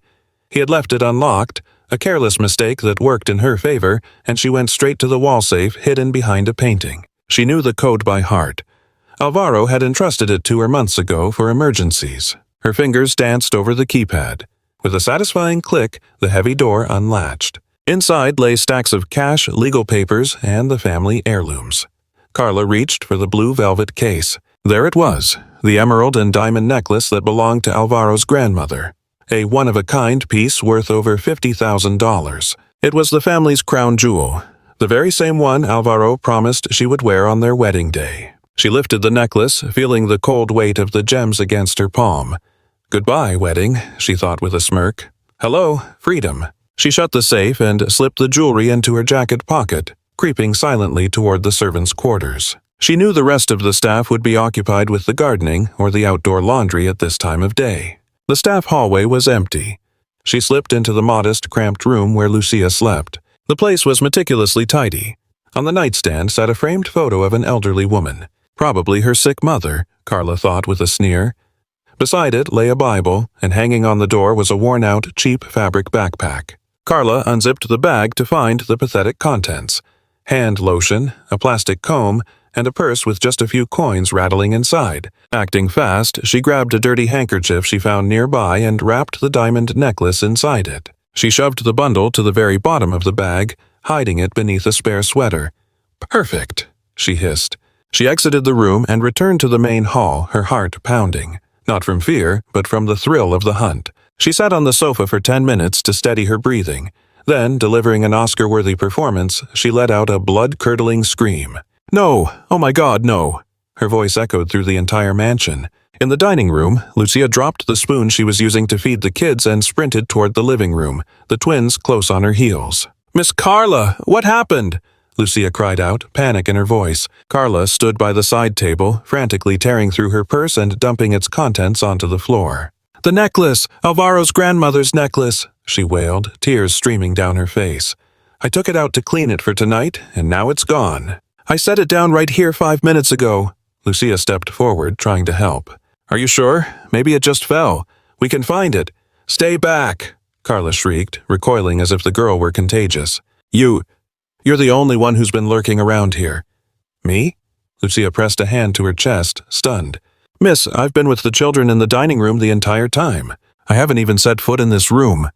He had left it unlocked, a careless mistake that worked in her favor, and she went straight to the wall safe hidden behind a painting. She knew the code by heart. Alvaro had entrusted it to her months ago for emergencies. Her fingers danced over the keypad. With a satisfying click, the heavy door unlatched. Inside lay stacks of cash, legal papers, and the family heirlooms. Carla reached for the blue velvet case. There it was, the emerald and diamond necklace that belonged to Alvaro's grandmother. A one-of-a-kind piece worth over $50,000. It was the family's crown jewel, the very same one Alvaro promised she would wear on their wedding day. She lifted the necklace, feeling the cold weight of the gems against her palm. "Goodbye, wedding," she thought with a smirk. "Hello, freedom." She shut the safe and slipped the jewelry into her jacket pocket, creeping silently toward the servants' quarters. She knew the rest of the staff would be occupied with the gardening or the outdoor laundry at this time of day. The staff hallway was empty. She slipped into the modest, cramped room where Lucia slept. The place was meticulously tidy. On the nightstand sat a framed photo of an elderly woman. Probably her sick mother, Carla thought with a sneer. Beside it lay a Bible, and hanging on the door was a worn-out, cheap fabric backpack. Carla unzipped the bag to find the pathetic contents: hand lotion, a plastic comb, and a purse with just a few coins rattling inside. Acting fast, she grabbed a dirty handkerchief she found nearby and wrapped the diamond necklace inside it. She shoved the bundle to the very bottom of the bag, hiding it beneath a spare sweater. "Perfect," she hissed. She exited the room and returned to the main hall, her heart pounding. Not from fear, but from the thrill of the hunt. She sat on the sofa for 10 minutes to steady her breathing. Then, delivering an Oscar-worthy performance, she let out a blood-curdling scream. "No! Oh my God, no!" Her voice echoed through the entire mansion. In the dining room, Lucia dropped the spoon she was using to feed the kids and sprinted toward the living room, the twins close on her heels. "Miss Carla, what happened?" Lucia cried out, panic in her voice. Carla stood by the side table, frantically tearing through her purse and dumping its contents onto the floor. "The necklace! Alvaro's grandmother's necklace!" she wailed, tears streaming down her face. "I took it out to clean it for tonight, and now it's gone. I set it down right here 5 minutes ago." Lucia stepped forward, trying to help. "Are you sure? Maybe it just fell. We can find it." "Stay back!" Carla shrieked, recoiling as if the girl were contagious. You're the only one who's been lurking around here." "Me?" Lucia pressed a hand to her chest, stunned. "Miss, I've been with the children in the dining room the entire time. I haven't even set foot in this room."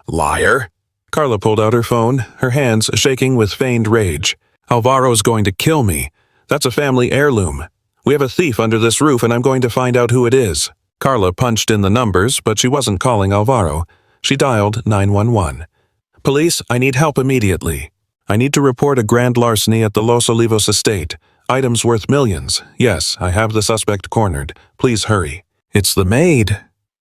"Liar!" Carla pulled out her phone, her hands shaking with feigned rage. "Alvaro's going to kill me. That's a family heirloom. We have a thief under this roof and I'm going to find out who it is." Carla punched in the numbers, but she wasn't calling Alvaro. She dialed 911. "Police, I need help immediately. I need to report a grand larceny at the Los Olivos estate. Items worth millions. Yes, I have the suspect cornered. Please hurry." "It's the maid."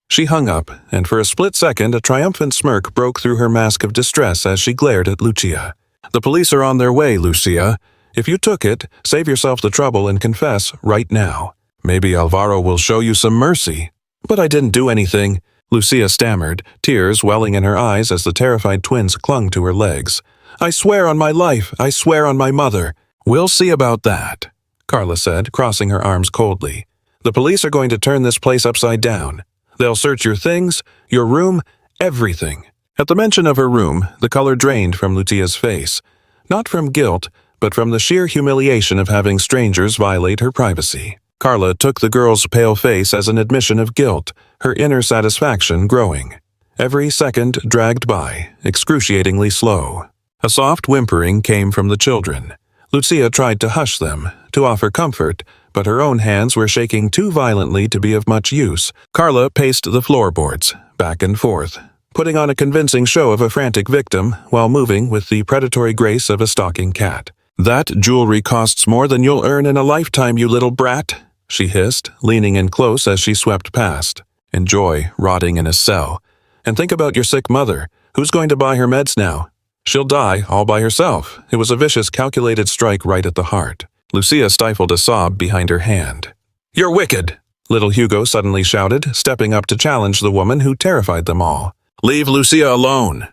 She hung up, and for a split second a triumphant smirk broke through her mask of distress as she glared at Lucia. "The police are on their way, Lucia. If you took it, save yourself the trouble and confess right now. Maybe Alvaro will show you some mercy." "But I didn't do anything," Lucia stammered, tears welling in her eyes as the terrified twins clung to her legs. "I swear on my life, I swear on my mother." "We'll see about that," Carla said, crossing her arms coldly. "The police are going to turn this place upside down. They'll search your things, your room, everything." At the mention of her room, the color drained from Lucia's face. Not from guilt, but from the sheer humiliation of having strangers violate her privacy. Carla took the girl's pale face as an admission of guilt, her inner satisfaction growing. Every second dragged by, excruciatingly slow. A soft whimpering came from the children. Lucia tried to hush them, to offer comfort, but her own hands were shaking too violently to be of much use. Carla paced the floorboards, back and forth, putting on a convincing show of a frantic victim while moving with the predatory grace of a stalking cat. "That jewelry costs more than you'll earn in a lifetime, you little brat," she hissed, leaning in close as she swept past. "Enjoy rotting in a cell. And think about your sick mother. Who's going to buy her meds now? She'll die all by herself." It was a vicious, calculated strike right at the heart. Lucia stifled a sob behind her hand. "You're wicked!" little Hugo suddenly shouted, stepping up to challenge the woman who terrified them all. "Leave Lucia alone!"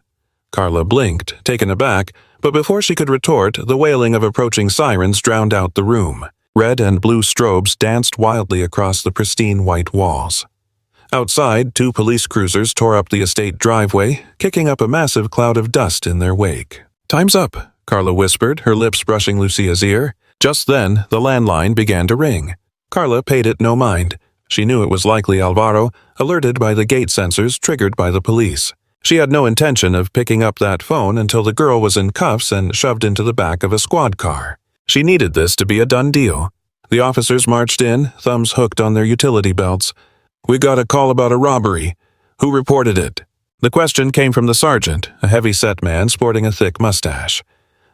Carla blinked, taken aback, but before she could retort, the wailing of approaching sirens drowned out the room. Red and blue strobes danced wildly across the pristine white walls. Outside, 2 police cruisers tore up the estate driveway, kicking up a massive cloud of dust in their wake. "Time's up," Carla whispered, her lips brushing Lucia's ear. Just then, the landline began to ring. Carla paid it no mind. She knew it was likely Alvaro, alerted by the gate sensors triggered by the police. She had no intention of picking up that phone until the girl was in cuffs and shoved into the back of a squad car. She needed this to be a done deal. The officers marched in, thumbs hooked on their utility belts. "We got a call about a robbery. Who reported it?" The question came from the sergeant, a heavy-set man sporting a thick mustache.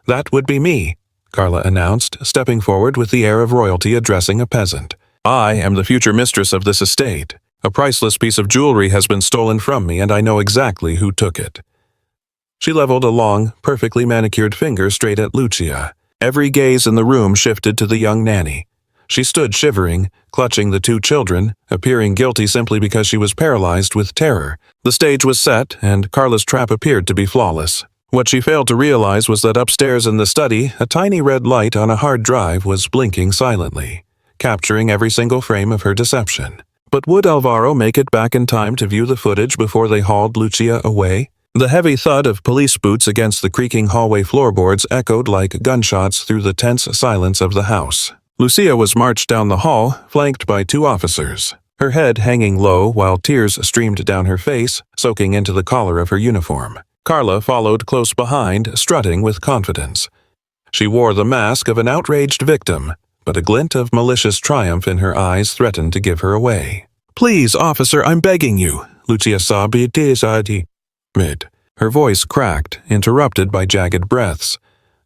"That would be me," Carla announced, stepping forward with the air of royalty addressing a peasant. "I am the future mistress of this estate. A priceless piece of jewelry has been stolen from me, and I know exactly who took it." She leveled a long, perfectly manicured finger straight at Lucia. Every gaze in the room shifted to the young nanny. She stood shivering, clutching the 2 children, appearing guilty simply because she was paralyzed with terror. The stage was set, and Carla's trap appeared to be flawless. What she failed to realize was that upstairs in the study, a tiny red light on a hard drive was blinking silently, capturing every single frame of her deception. But would Alvaro make it back in time to view the footage before they hauled Lucia away? The heavy thud of police boots against the creaking hallway floorboards echoed like gunshots through the tense silence of the house. Lucia was marched down the hall, flanked by 2 officers, her head hanging low while tears streamed down her face, soaking into the collar of her uniform. Carla followed close behind, strutting with confidence. She wore the mask of an outraged victim, but a glint of malicious triumph in her eyes threatened to give her away. "Please, officer, I'm begging you," Lucia sobbed. Her voice cracked, interrupted by jagged breaths.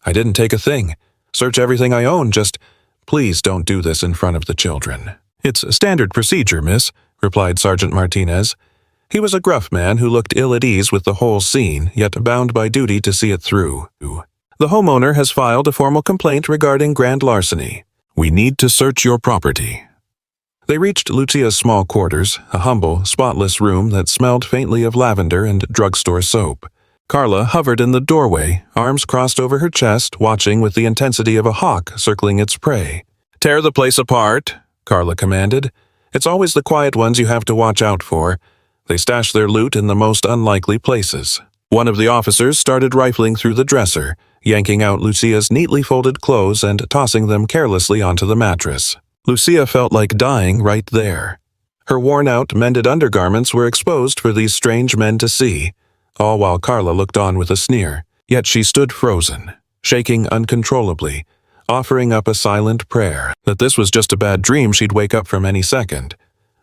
"I didn't take a thing. Search everything I own, just please don't do this in front of the children." "It's standard procedure, miss," replied Sergeant Martinez. He was a gruff man who looked ill at ease with the whole scene, yet bound by duty to see it through. "The homeowner has filed a formal complaint regarding grand larceny. We need to search your property." They reached Lucia's small quarters, a humble, spotless room that smelled faintly of lavender and drugstore soap. Carla hovered in the doorway, arms crossed over her chest, watching with the intensity of a hawk circling its prey. "Tear the place apart," Carla commanded. "It's always the quiet ones you have to watch out for. They stash their loot in the most unlikely places." One of the officers started rifling through the dresser, yanking out Lucia's neatly folded clothes and tossing them carelessly onto the mattress. Lucia felt like dying right there. Her worn-out, mended undergarments were exposed for these strange men to see, all while Carla looked on with a sneer. Yet she stood frozen, shaking uncontrollably, offering up a silent prayer that this was just a bad dream she'd wake up from any second.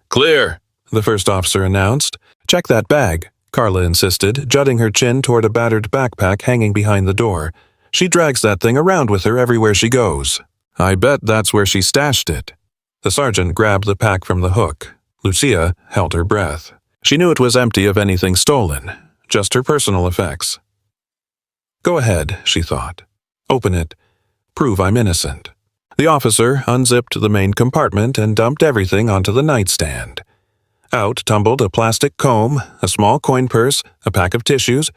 "Clear," the first officer announced. "Check that bag," Carla insisted, jutting her chin toward a battered backpack hanging behind the door. "She drags that thing around with her everywhere she goes." "I bet that's where she stashed it." The sergeant grabbed the pack from the hook. Lucia held her breath. She knew it was empty of anything stolen, just her personal effects. "Go ahead," she thought. "Open it. Prove I'm innocent." The officer unzipped the main compartment and dumped everything onto the nightstand. Out tumbled a plastic comb, a small coin purse, a pack of tissues,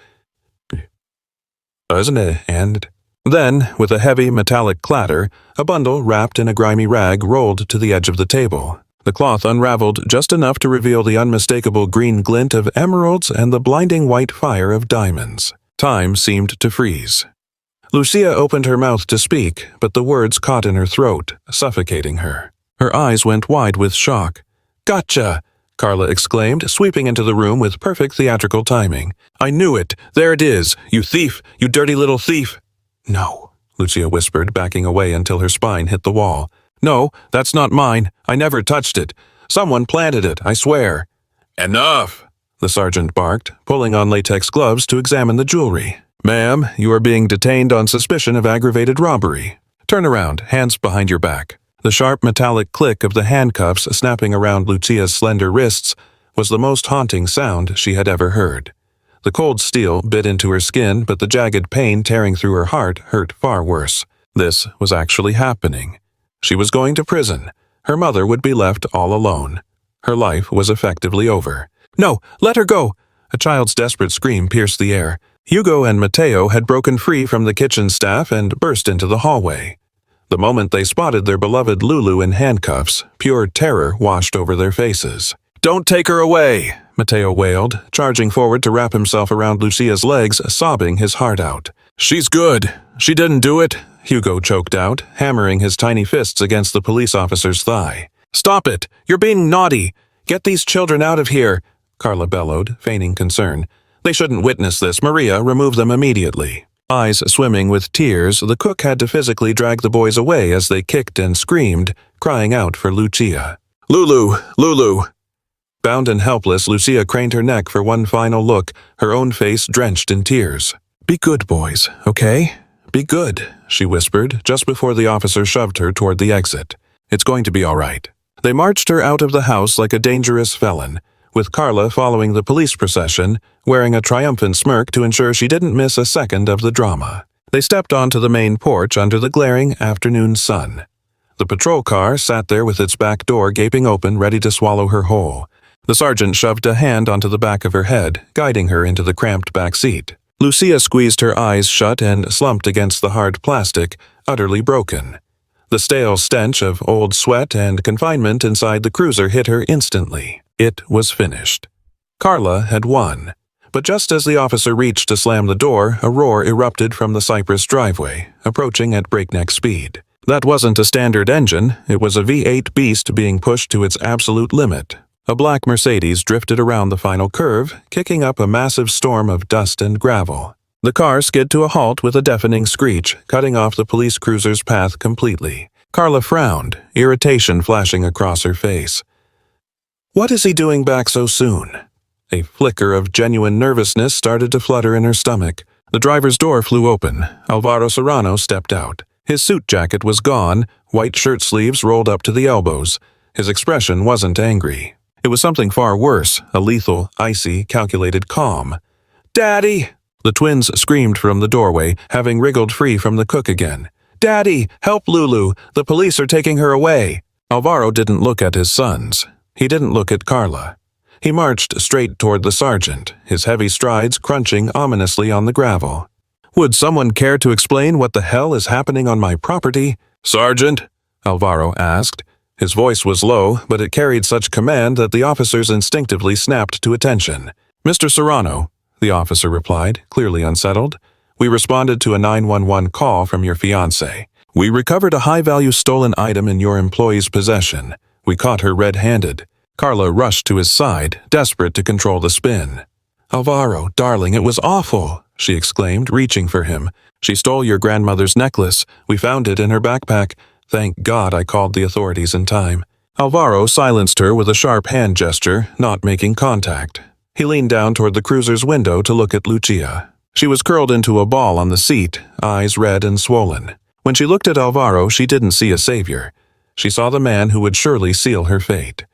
and then, with a heavy metallic clatter, a bundle wrapped in a grimy rag rolled to the edge of the table. The cloth unraveled just enough to reveal the unmistakable green glint of emeralds and the blinding white fire of diamonds. Time seemed to freeze. Lucia opened her mouth to speak, but the words caught in her throat, suffocating her. Her eyes went wide with shock. "Gotcha!" Carla exclaimed, sweeping into the room with perfect theatrical timing. "I knew it! There it is! You thief! You dirty little thief!" "No," Lucia whispered, backing away until her spine hit the wall. "No, that's not mine. I never touched it. Someone planted it, I swear." "Enough!" the sergeant barked, pulling on latex gloves to examine the jewelry. "Ma'am, you are being detained on suspicion of aggravated robbery. Turn around, hands behind your back." The sharp metallic click of the handcuffs snapping around Lucia's slender wrists was the most haunting sound she had ever heard. The cold steel bit into her skin, but the jagged pain tearing through her heart hurt far worse. This was actually happening. She was going to prison. Her mother would be left all alone. Her life was effectively over. "No, let her go!" A child's desperate scream pierced the air. Hugo and Mateo had broken free from the kitchen staff and burst into the hallway. The moment they spotted their beloved Lulu in handcuffs, pure terror washed over their faces. "Don't take her away!" Mateo wailed, charging forward to wrap himself around Lucia's legs, sobbing his heart out. "She's good. She didn't do it," Hugo choked out, hammering his tiny fists against the police officer's thigh. "Stop it! You're being naughty! Get these children out of here!" Carla bellowed, feigning concern. "They shouldn't witness this. Maria, remove them immediately." Eyes swimming with tears, the cook had to physically drag the boys away as they kicked and screamed, crying out for Lucia. "Lulu! Lulu!" Bound and helpless, Lucia craned her neck for one final look, her own face drenched in tears. "Be good, boys, okay? Be good," she whispered, just before the officer shoved her toward the exit. "It's going to be all right." They marched her out of the house like a dangerous felon, with Carla following the police procession, wearing a triumphant smirk to ensure she didn't miss a second of the drama. They stepped onto the main porch under the glaring afternoon sun. The patrol car sat there with its back door gaping open, ready to swallow her whole. The sergeant shoved a hand onto the back of her head, guiding her into the cramped back seat. Lucia squeezed her eyes shut and slumped against the hard plastic, utterly broken. The stale stench of old sweat and confinement inside the cruiser hit her instantly. It was finished. Carla had won. But just as the officer reached to slam the door, a roar erupted from the Cypress driveway, approaching at breakneck speed. That wasn't a standard engine, it was a V8 beast being pushed to its absolute limit. A black Mercedes drifted around the final curve, kicking up a massive storm of dust and gravel. The car skid to a halt with a deafening screech, cutting off the police cruiser's path completely. Carla frowned, irritation flashing across her face. What is he doing back so soon? A flicker of genuine nervousness started to flutter in her stomach. The driver's door flew open. Alvaro Serrano stepped out. His suit jacket was gone, white shirt sleeves rolled up to the elbows. His expression wasn't angry. It was something far worse, a lethal, icy, calculated calm. "Daddy!" The twins screamed from the doorway, having wriggled free from the cook again. "Daddy, help Lulu! The police are taking her away!" Alvaro didn't look at his sons. He didn't look at Carla. He marched straight toward the sergeant, his heavy strides crunching ominously on the gravel. "Would someone care to explain what the hell is happening on my property?" "Sergeant?" Alvaro asked. His voice was low, but it carried such command that the officers instinctively snapped to attention. "Mr. Serrano," the officer replied, clearly unsettled. "We responded to a 911 call from your fiancée. We recovered a high-value stolen item in your employee's possession. We caught her red-handed." Carla rushed to his side, desperate to control the spin. "Alvaro, darling, it was awful," she exclaimed, reaching for him. "She stole your grandmother's necklace. We found it in her backpack. Thank God I called the authorities in time." Alvaro silenced her with a sharp hand gesture, not making contact. He leaned down toward the cruiser's window to look at Lucia. She was curled into a ball on the seat, eyes red and swollen. When she looked at Alvaro, she didn't see a savior. She saw the man who would surely seal her fate.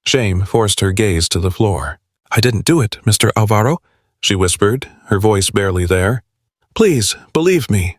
Shame forced her gaze to the floor. "I didn't do it, Mr. Alvaro," she whispered, her voice barely there. "Please, believe me."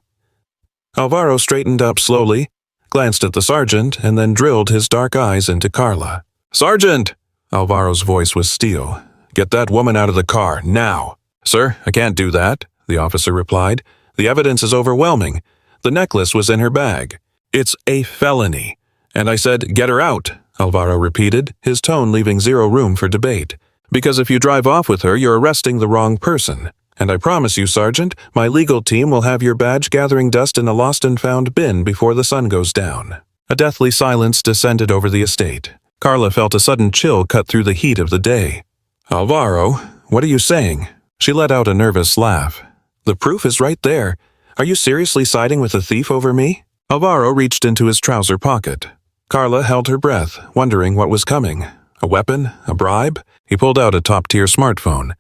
Alvaro straightened up slowly, glanced at the sergeant, and then drilled his dark eyes into Carla. "Sergeant!" Alvaro's voice was steel. "Get that woman out of the car, now!" "Sir, I can't do that," the officer replied. "The evidence is overwhelming. The necklace was in her bag. It's a felony." "And I said, get her out," Alvaro repeated, his tone leaving zero room for debate. "Because if you drive off with her, you're arresting the wrong person. And I promise you, Sergeant, my legal team will have your badge gathering dust in a lost and found bin before the sun goes down." A deathly silence descended over the estate. Carla felt a sudden chill cut through the heat of the day. "Alvaro, what are you saying?" She let out a nervous laugh. "The proof is right there. Are you seriously siding with a thief over me?" Alvaro reached into his trouser pocket. Carla held her breath, wondering what was coming. A weapon? A bribe? He pulled out a top-tier smartphone.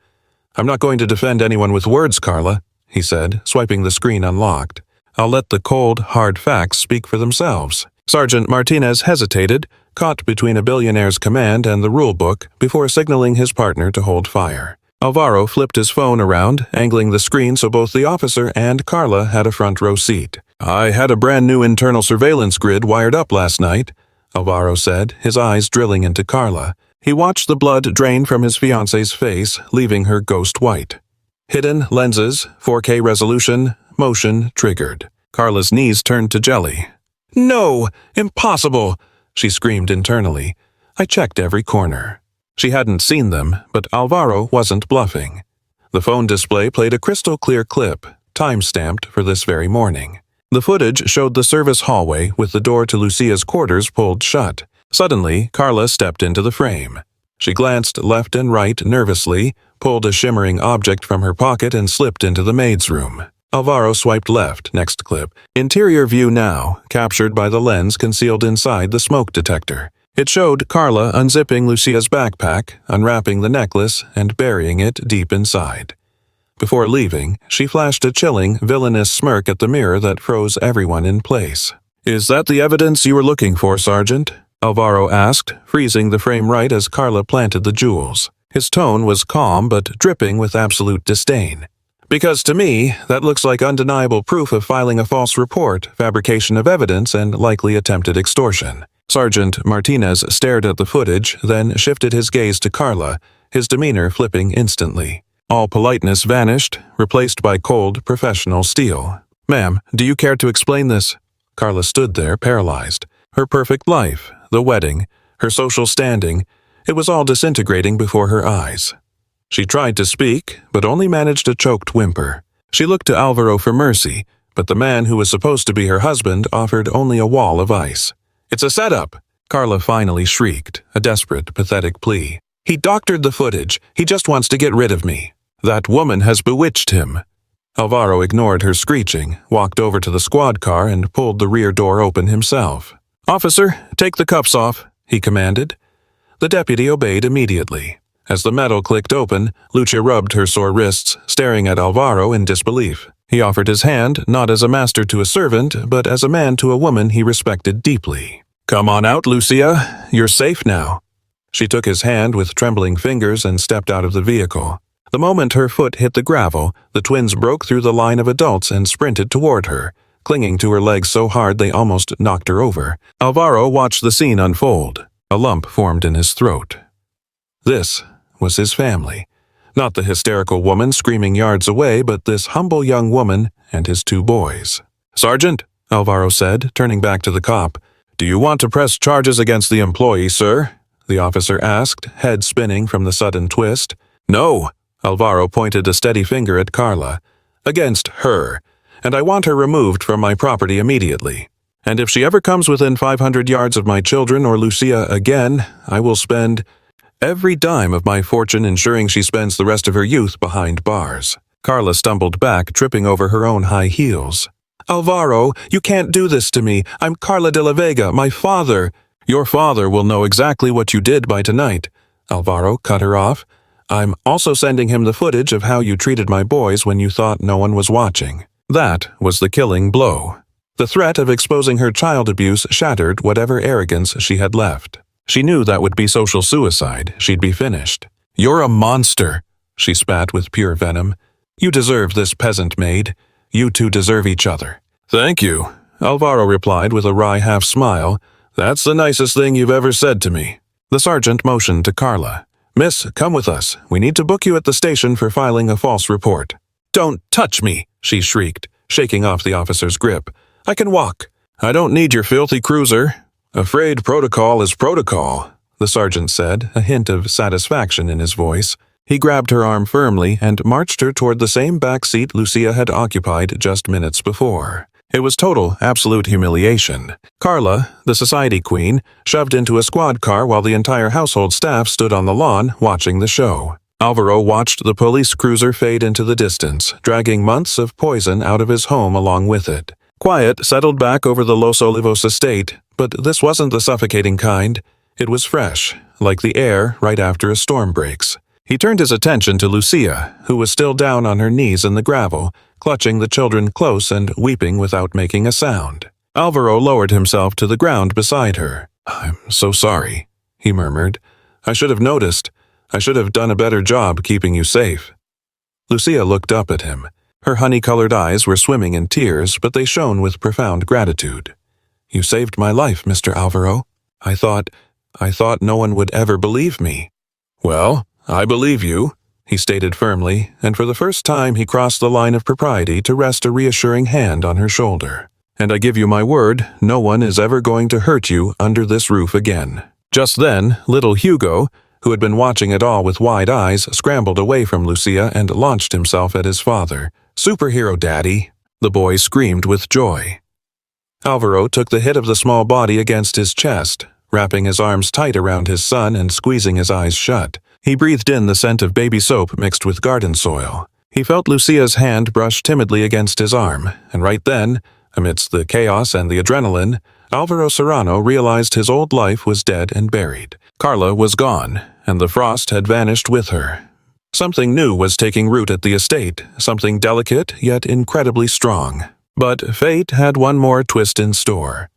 "I'm not going to defend anyone with words, Carla," he said, swiping the screen unlocked. "I'll let the cold, hard facts speak for themselves." Sergeant Martinez hesitated, caught between a billionaire's command and the rule book, before signaling his partner to hold fire. Alvaro flipped his phone around, angling the screen so both the officer and Carla had a front-row seat. "I had a brand-new internal surveillance grid wired up last night," Alvaro said, his eyes drilling into Carla. He watched the blood drain from his fiancée's face, leaving her ghost white. Hidden lenses, 4K resolution, motion triggered. Carla's knees turned to jelly. "No! Impossible!" she screamed internally. I checked every corner. She hadn't seen them, but Alvaro wasn't bluffing. The phone display played a crystal-clear clip, time-stamped for this very morning. The footage showed the service hallway with the door to Lucia's quarters pulled shut. Suddenly, Carla stepped into the frame. She glanced left and right nervously, pulled a shimmering object from her pocket and slipped into the maid's room. Alvaro swiped left, next clip. Interior view now, captured by the lens concealed inside the smoke detector. It showed Carla unzipping Lucia's backpack, unwrapping the necklace, and burying it deep inside. Before leaving, she flashed a chilling, villainous smirk at the mirror that froze everyone in place. "Is that the evidence you were looking for, Sergeant?" Alvaro asked, freezing the frame right as Carla planted the jewels. His tone was calm but dripping with absolute disdain. "Because to me, that looks like undeniable proof of filing a false report, fabrication of evidence, and likely attempted extortion." Sergeant Martinez stared at the footage, then shifted his gaze to Carla, his demeanor flipping instantly. All politeness vanished, replaced by cold, professional steel. "Ma'am, do you care to explain this?" Carla stood there, paralyzed. Her perfect life, the wedding, her social standing, it was all disintegrating before her eyes. She tried to speak, but only managed a choked whimper. She looked to Alvaro for mercy, but the man who was supposed to be her husband offered only a wall of ice. "It's a setup!" Carla finally shrieked, a desperate, pathetic plea. "He doctored the footage. He just wants to get rid of me. That woman has bewitched him." Alvaro ignored her screeching, walked over to the squad car and pulled the rear door open himself. "Officer, take the cuffs off," he commanded. The deputy obeyed immediately. As the metal clicked open, Lucia rubbed her sore wrists, staring at Alvaro in disbelief. He offered his hand, not as a master to a servant, but as a man to a woman he respected deeply. "Come on out, Lucia. You're safe now." She took his hand with trembling fingers and stepped out of the vehicle. The moment her foot hit the gravel, the twins broke through the line of adults and sprinted toward her, clinging to her legs so hard they almost knocked her over. Alvaro watched the scene unfold. A lump formed in his throat. This was his family. Not the hysterical woman screaming yards away, but this humble young woman and his 2 boys. "Sergeant," Alvaro said, turning back to the cop, "do you want to press charges against the employee, sir?" the officer asked, head spinning from the sudden twist. "No," Alvaro pointed a steady finger at Carla. "Against her, and I want her removed from my property immediately. And if she ever comes within 500 yards of my children or Lucia again, I will spend every dime of my fortune ensuring she spends the rest of her youth behind bars." Carla stumbled back, tripping over her own high heels. "Alvaro, you can't do this to me. I'm Carla de la Vega, my father." "Your father will know exactly what you did by tonight," Alvaro cut her off. "I'm also sending him the footage of how you treated my boys when you thought no one was watching." That was the killing blow. The threat of exposing her child abuse shattered whatever arrogance she had left. She knew that would be social suicide. She'd be finished. "You're a monster," she spat with pure venom. "You deserve this peasant maid. You two deserve each other." "Thank you," Alvaro replied with a wry half-smile. "That's the nicest thing you've ever said to me." The sergeant motioned to Carla. "Miss, come with us. We need to book you at the station for filing a false report." "Don't touch me," she shrieked, shaking off the officer's grip. "I can walk." "I don't need your filthy cruiser." "Afraid protocol is protocol," the sergeant said, a hint of satisfaction in his voice. He grabbed her arm firmly and marched her toward the same back seat Lucia had occupied just minutes before. It was total, absolute humiliation. Carla, the society queen, shoved into a squad car while the entire household staff stood on the lawn watching the show. Alvaro watched the police cruiser fade into the distance, dragging months of poison out of his home along with it. Quiet settled back over the Los Olivos estate, but this wasn't the suffocating kind. It was fresh, like the air right after a storm breaks. He turned his attention to Lucia, who was still down on her knees in the gravel, clutching the children close and weeping without making a sound. Alvaro lowered himself to the ground beside her. "I'm so sorry," he murmured. "I should have noticed. I should have done a better job keeping you safe." Lucia looked up at him. Her honey-colored eyes were swimming in tears, but they shone with profound gratitude. "You saved my life, Mr. Alvaro. I thought no one would ever believe me." "Well, I believe you," he stated firmly, and for the first time he crossed the line of propriety to rest a reassuring hand on her shoulder. "And I give you my word, no one is ever going to hurt you under this roof again." Just then, little Hugo, who had been watching it all with wide eyes, scrambled away from Lucia and launched himself at his father. "Superhero, Daddy!" the boy screamed with joy. Alvaro took the hit of the small body against his chest, wrapping his arms tight around his son and squeezing his eyes shut. He breathed in the scent of baby soap mixed with garden soil. He felt Lucia's hand brush timidly against his arm, and right then, amidst the chaos and the adrenaline, Alvaro Serrano realized his old life was dead and buried. Carla was gone, and the frost had vanished with her. Something new was taking root at the estate, something delicate yet incredibly strong. But fate had one more twist in store.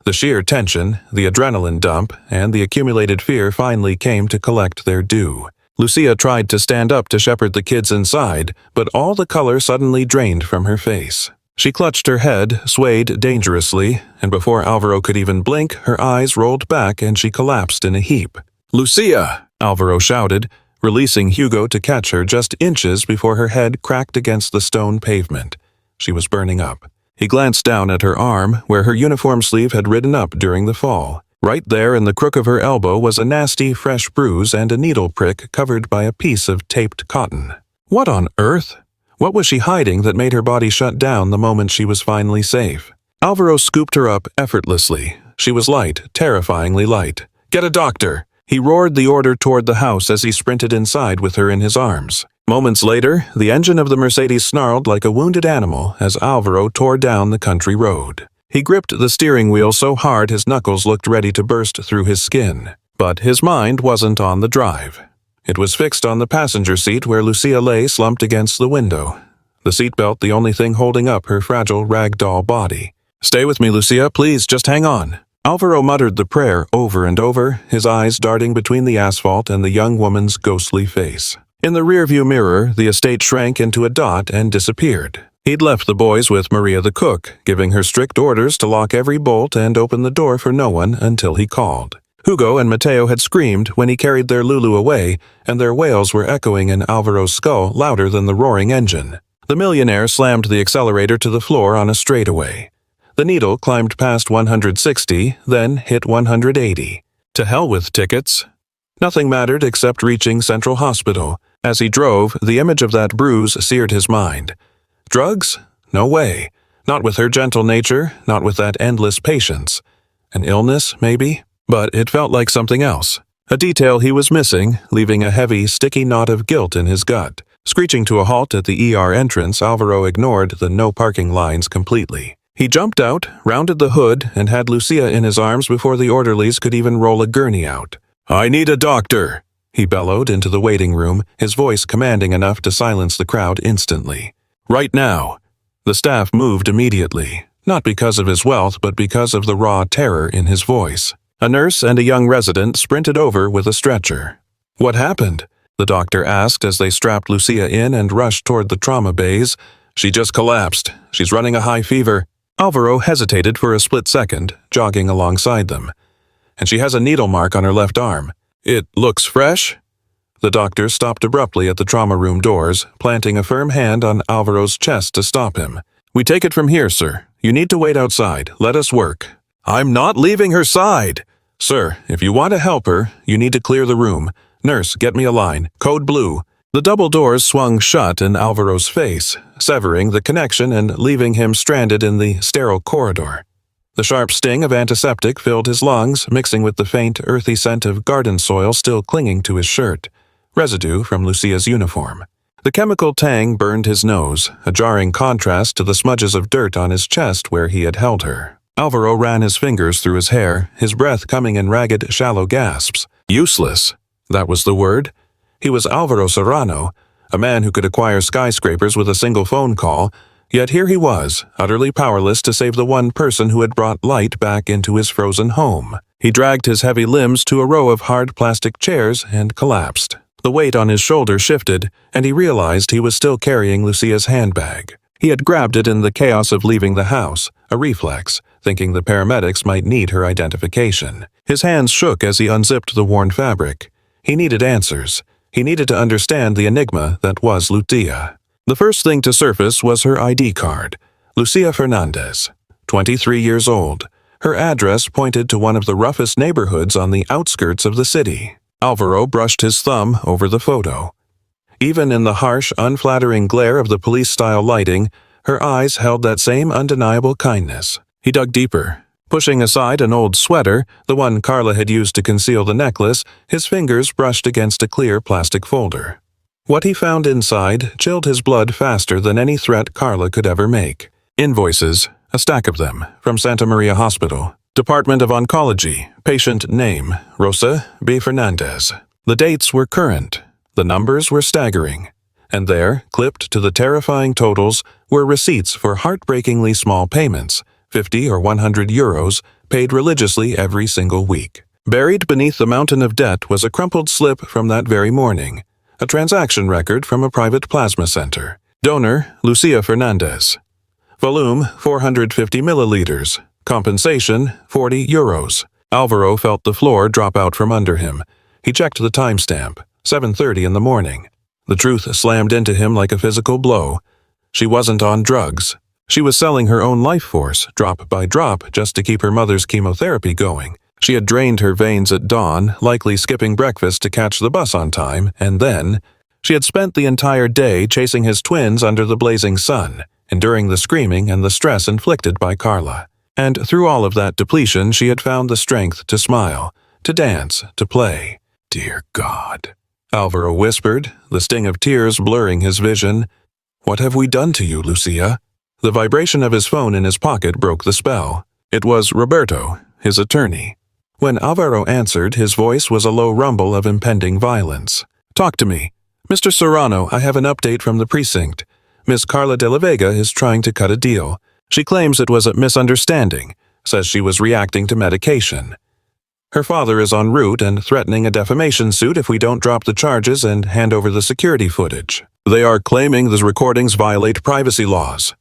The sheer tension, the adrenaline dump, and the accumulated fear finally came to collect their due. Lucia tried to stand up to shepherd the kids inside, but all the color suddenly drained from her face. She clutched her head, swayed dangerously, and before Alvaro could even blink, her eyes rolled back and she collapsed in a heap. "Lucia!" Alvaro shouted, releasing Hugo to catch her just inches before her head cracked against the stone pavement. She was burning up. He glanced down at her arm, where her uniform sleeve had ridden up during the fall. Right there in the crook of her elbow was a nasty, fresh bruise and a needle prick covered by a piece of taped cotton. What on earth? What was she hiding that made her body shut down the moment she was finally safe? Alvaro scooped her up effortlessly. She was light, terrifyingly light. "Get a doctor!" He roared the order toward the house as he sprinted inside with her in his arms. Moments later, the engine of the Mercedes snarled like a wounded animal as Alvaro tore down the country road. He gripped the steering wheel so hard his knuckles looked ready to burst through his skin. But his mind wasn't on the drive. It was fixed on the passenger seat where Lucia lay slumped against the window, the seatbelt the only thing holding up her fragile ragdoll body. "Stay with me, Lucia, please, just hang on." Alvaro muttered the prayer over and over, his eyes darting between the asphalt and the young woman's ghostly face. In the rearview mirror, the estate shrank into a dot and disappeared. He'd left the boys with Maria the cook, giving her strict orders to lock every bolt and open the door for no one until he called. Hugo and Mateo had screamed when he carried their Lulu away, and their wails were echoing in Alvaro's skull louder than the roaring engine. The Millionaire slammed the accelerator to the floor on a straightaway. The needle climbed past 160, then hit 180. To hell with tickets. Nothing mattered except reaching Central Hospital. As he drove, the image of that bruise seared his mind. Drugs? No way. Not with her gentle nature, not with that endless patience. An illness, maybe? But it felt like something else. A detail he was missing, leaving a heavy, sticky knot of guilt in his gut. Screeching to a halt at the ER entrance, Alvaro ignored the no parking lines completely. He jumped out, rounded the hood, and had Lucia in his arms before the orderlies could even roll a gurney out. "I need a doctor!" he bellowed into the waiting room, his voice commanding enough to silence the crowd instantly. "Right now!" The staff moved immediately, not because of his wealth but because of the raw terror in his voice. A nurse and a young resident sprinted over with a stretcher. "What happened?" the doctor asked as they strapped Lucia in and rushed toward the trauma bays. "She just collapsed. She's running a high fever." Alvaro hesitated for a split second, jogging alongside them. "And she has a needle mark on her left arm. It looks fresh?" The doctor stopped abruptly at the trauma room doors, planting a firm hand on Alvaro's chest to stop him. "We take it from here, sir. You need to wait outside. Let us work." "I'm not leaving her side!" "Sir, if you want to help her, you need to clear the room. Nurse, get me a line. Code blue." The double doors swung shut in Alvaro's face, severing the connection and leaving him stranded in the sterile corridor. The sharp sting of antiseptic filled his lungs, mixing with the faint, earthy scent of garden soil still clinging to his shirt, residue from Lucia's uniform. The chemical tang burned his nose, a jarring contrast to the smudges of dirt on his chest where he had held her. Alvaro ran his fingers through his hair, his breath coming in ragged, shallow gasps. Useless. That was the word. He was Alvaro Serrano, a man who could acquire skyscrapers with a single phone call, yet here he was, utterly powerless to save the one person who had brought light back into his frozen home. He dragged his heavy limbs to a row of hard plastic chairs and collapsed. The weight on his shoulder shifted, and he realized he was still carrying Lucia's handbag. He had grabbed it in the chaos of leaving the house, a reflex, thinking the paramedics might need her identification. His hands shook as he unzipped the worn fabric. He needed answers. He needed to understand the enigma that was Lucia. The first thing to surface was her ID card. Lucia Fernandez, 23 years old. Her address pointed to one of the roughest neighborhoods on the outskirts of the city. Alvaro brushed his thumb over the photo. Even in the harsh, unflattering glare of the police-style lighting, her eyes held that same undeniable kindness. He dug deeper. Pushing aside an old sweater, the one Carla had used to conceal the necklace, his fingers brushed against a clear plastic folder. What he found inside chilled his blood faster than any threat Carla could ever make. Invoices, a stack of them, from Santa Maria Hospital. Department of Oncology, patient name, Rosa B. Fernandez. The dates were current. The numbers were staggering. And there, clipped to the terrifying totals, were receipts for heartbreakingly small payments, 50 or 100 euros, paid religiously every single week. Buried beneath the mountain of debt was a crumpled slip from that very morning, a transaction record from a private plasma center. Donor, Lucia Fernandez. Volume, 450 milliliters. Compensation, 40 euros. Alvaro felt the floor drop out from under him. He checked the timestamp, 7:30 in the morning. The truth slammed into him like a physical blow. She wasn't on drugs. She was selling her own life force, drop by drop, just to keep her mother's chemotherapy going. She had drained her veins at dawn, likely skipping breakfast to catch the bus on time, and then she had spent the entire day chasing his twins under the blazing sun, enduring the screaming and the stress inflicted by Carla. And through all of that depletion, she had found the strength to smile, to dance, to play. "Dear God," Alvaro whispered, the sting of tears blurring his vision. "What have we done to you, Lucia?" The vibration of his phone in his pocket broke the spell. It was Roberto, his attorney. When Alvaro answered, his voice was a low rumble of impending violence. "Talk to me. Mr. Serrano, I have an update from the precinct. Miss Carla de la Vega is trying to cut a deal. She claims it was a misunderstanding, says she was reacting to medication. Her father is en route and threatening a defamation suit if we don't drop the charges and hand over the security footage. They are claiming the recordings violate privacy laws."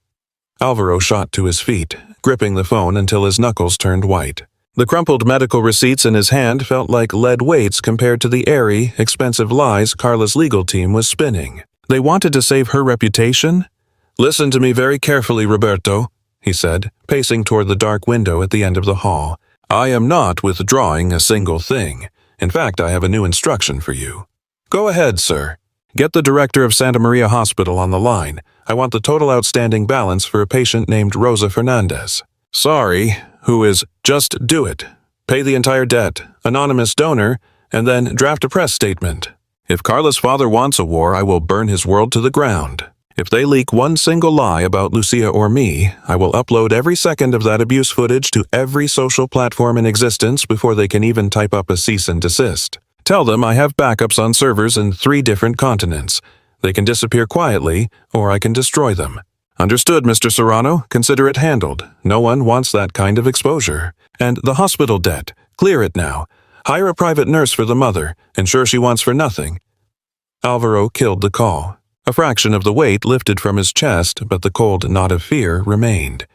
Alvaro shot to his feet, gripping the phone until his knuckles turned white. The crumpled medical receipts in his hand felt like lead weights compared to the airy, expensive lies Carla's legal team was spinning. They wanted to save her reputation? "Listen to me very carefully, Roberto," he said, pacing toward the dark window at the end of the hall. "I am not withdrawing a single thing. In fact, I have a new instruction for you. Go ahead, sir. Get the director of Santa Maria Hospital on the line. I want the total outstanding balance for a patient named Rosa Fernandez. Sorry, who is, just do it. Pay the entire debt, anonymous donor, and then draft a press statement. If Carla's father wants a war, I will burn his world to the ground. If they leak one single lie about Lucia or me, I will upload every second of that abuse footage to every social platform in existence before they can even type up a cease and desist. Tell them I have backups on servers in 3 different continents. They can disappear quietly, or I can destroy them. Understood, Mr. Serrano. Consider it handled. No one wants that kind of exposure. And the hospital debt. Clear it now. Hire a private nurse for the mother. Ensure she wants for nothing." Alvaro killed the call. A fraction of the weight lifted from his chest, but the cold knot of fear remained.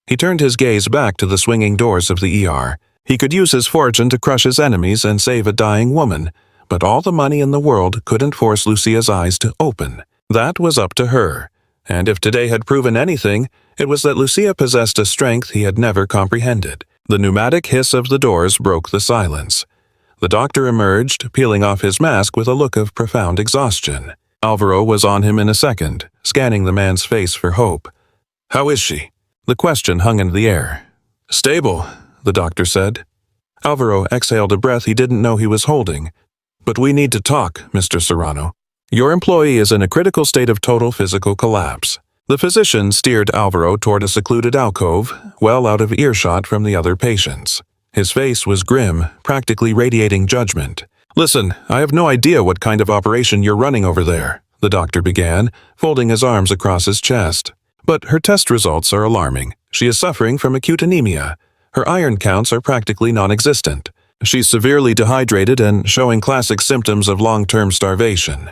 He turned his gaze back to the swinging doors of the ER. He could use his fortune to crush his enemies and save a dying woman, but all the money in the world couldn't force Lucia's eyes to open. That was up to her. And if today had proven anything, it was that Lucia possessed a strength he had never comprehended. The pneumatic hiss of the doors broke the silence. The doctor emerged, peeling off his mask with a look of profound exhaustion. Alvaro was on him in a second, scanning the man's face for hope. "How is she?" The question hung in the air. "Stable," the doctor said. Alvaro exhaled a breath he didn't know he was holding. "But we need to talk, Mr. Serrano. Your employee is in a critical state of total physical collapse." The physician steered Alvaro toward a secluded alcove, well out of earshot from the other patients. His face was grim, practically radiating judgment. "Listen, I have no idea what kind of operation you're running over there," the doctor began, folding his arms across his chest. "But her test results are alarming. She is suffering from acute anemia. Her iron counts are practically non-existent. She's severely dehydrated and showing classic symptoms of long-term starvation."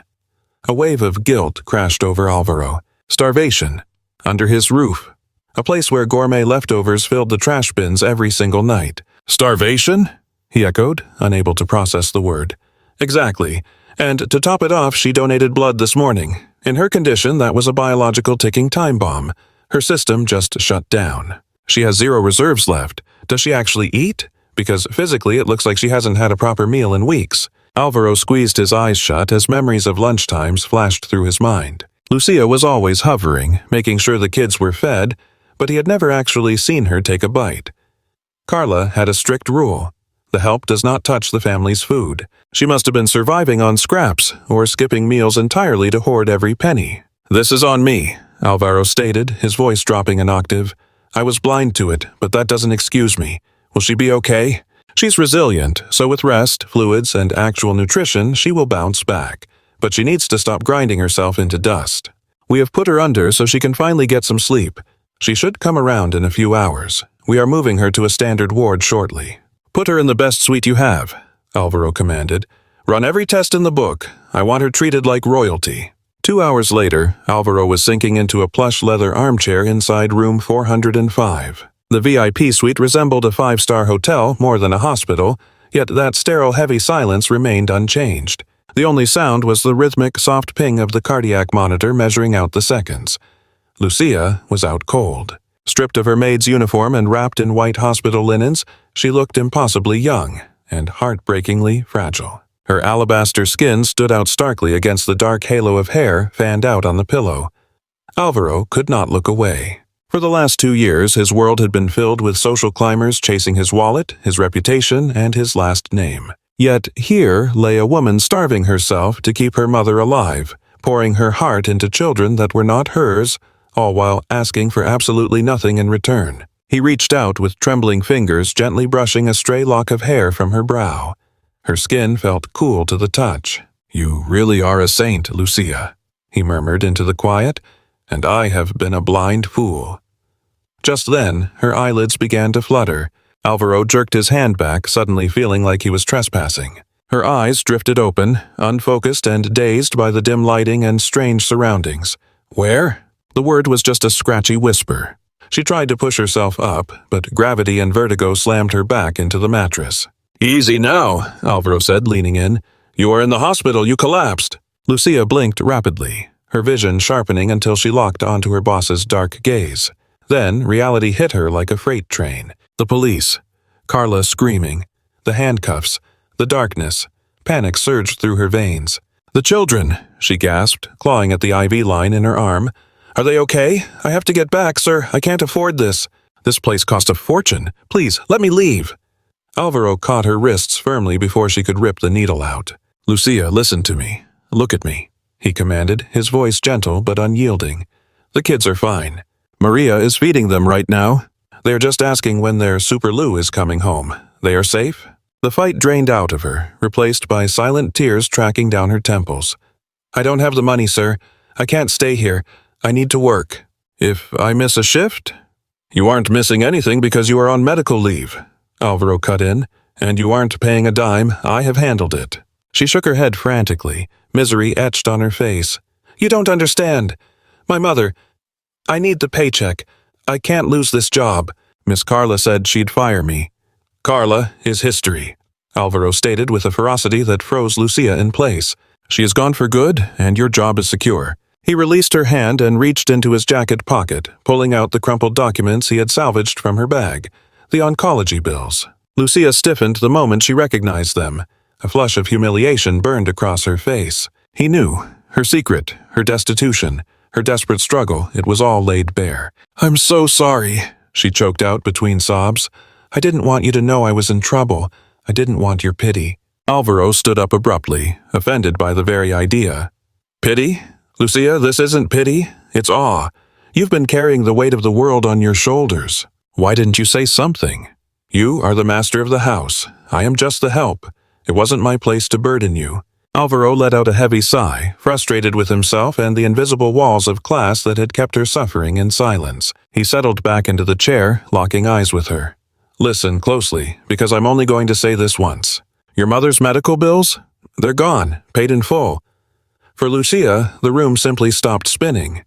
A wave of guilt crashed over Alvaro. Starvation. Under his roof. A place where gourmet leftovers filled the trash bins every single night. "Starvation?" he echoed, unable to process the word. "Exactly. And to top it off, she donated blood this morning. In her condition, that was a biological ticking time bomb. Her system just shut down. She has 0 reserves left. Does she actually eat? Because physically it looks like she hasn't had a proper meal in weeks. Alvaro squeezed his eyes shut as memories of lunchtimes flashed through his mind. Lucia was always hovering, making sure the kids were fed, but he had never actually seen her take a bite. Carla had a strict rule. The help does not touch the family's food. She must have been surviving on scraps or skipping meals entirely to hoard every penny. "This is on me," Alvaro stated, his voice dropping an octave. "I was blind to it, but that doesn't excuse me. Will she be okay? She's resilient, so with rest, fluids, and actual nutrition, she will bounce back. But she needs to stop grinding herself into dust. We have put her under so she can finally get some sleep. She should come around in a few hours. We are moving her to a standard ward shortly." "Put her in the best suite you have," Alvaro commanded. "Run every test in the book. I want her treated like royalty." 2 hours later, Alvaro was sinking into a plush leather armchair inside room 405. The VIP suite resembled a 5-star hotel more than a hospital, yet that sterile heavy silence remained unchanged. The only sound was the rhythmic soft ping of the cardiac monitor measuring out the seconds. Lucia was out cold. Stripped of her maid's uniform and wrapped in white hospital linens, she looked impossibly young and heartbreakingly fragile. Her alabaster skin stood out starkly against the dark halo of hair fanned out on the pillow. Alvaro could not look away. For the last 2 years, his world had been filled with social climbers chasing his wallet, his reputation, and his last name. Yet here lay a woman starving herself to keep her mother alive, pouring her heart into children that were not hers, all while asking for absolutely nothing in return. He reached out with trembling fingers, gently brushing a stray lock of hair from her brow. Her skin felt cool to the touch. "You really are a saint, Lucia," he murmured into the quiet, "and I have been a blind fool." Just then, her eyelids began to flutter. Alvaro jerked his hand back, suddenly feeling like he was trespassing. Her eyes drifted open, unfocused and dazed by the dim lighting and strange surroundings. "Where?" The word was just a scratchy whisper. She tried to push herself up, but gravity and vertigo slammed her back into the mattress. "Easy now," Alvaro said, leaning in. "You are in the hospital. You collapsed." Lucia blinked rapidly, her vision sharpening until she locked onto her boss's dark gaze. Then reality hit her like a freight train. The police. Carla screaming. The handcuffs. The darkness. Panic surged through her veins. "The children," she gasped, clawing at the IV line in her arm. "Are they okay? I have to get back, sir. I can't afford this. This place cost a fortune. Please, let me leave." Alvaro caught her wrists firmly before she could rip the needle out. "Lucia, listen to me. Look at me," he commanded, his voice gentle but unyielding. "The kids are fine. Maria is feeding them right now. They are just asking when their Super Lou is coming home. They are safe?" The fight drained out of her, replaced by silent tears tracking down her temples. "I don't have the money, sir. I can't stay here. I need to work." "If I miss a shift?" "You aren't missing anything because you are on medical leave," Alvaro cut in. "And you aren't paying a dime. I have handled it." She shook her head frantically, misery etched on her face. "You don't understand. My mother. I need the paycheck. I can't lose this job. Miss Carla said she'd fire me." "Carla is history," Alvaro stated with a ferocity that froze Lucia in place. "She is gone for good, and your job is secure." He released her hand and reached into his jacket pocket, pulling out the crumpled documents he had salvaged from her bag. The oncology bills. Lucia stiffened the moment she recognized them. A flush of humiliation burned across her face. He knew. Her secret, her destitution, her desperate struggle, it was all laid bare. "I'm so sorry," she choked out between sobs. "I didn't want you to know I was in trouble. I didn't want your pity." Alvaro stood up abruptly, offended by the very idea. "Pity? Lucia, this isn't pity. It's awe. You've been carrying the weight of the world on your shoulders. Why didn't you say something? You are the master of the house. I am just the help. It wasn't my place to burden you." Alvaro let out a heavy sigh, frustrated with himself and the invisible walls of class that had kept her suffering in silence. He settled back into the chair, locking eyes with her. "Listen closely, because I'm only going to say this once. Your mother's medical bills? They're gone, paid in full." For Lucia, the room simply stopped spinning.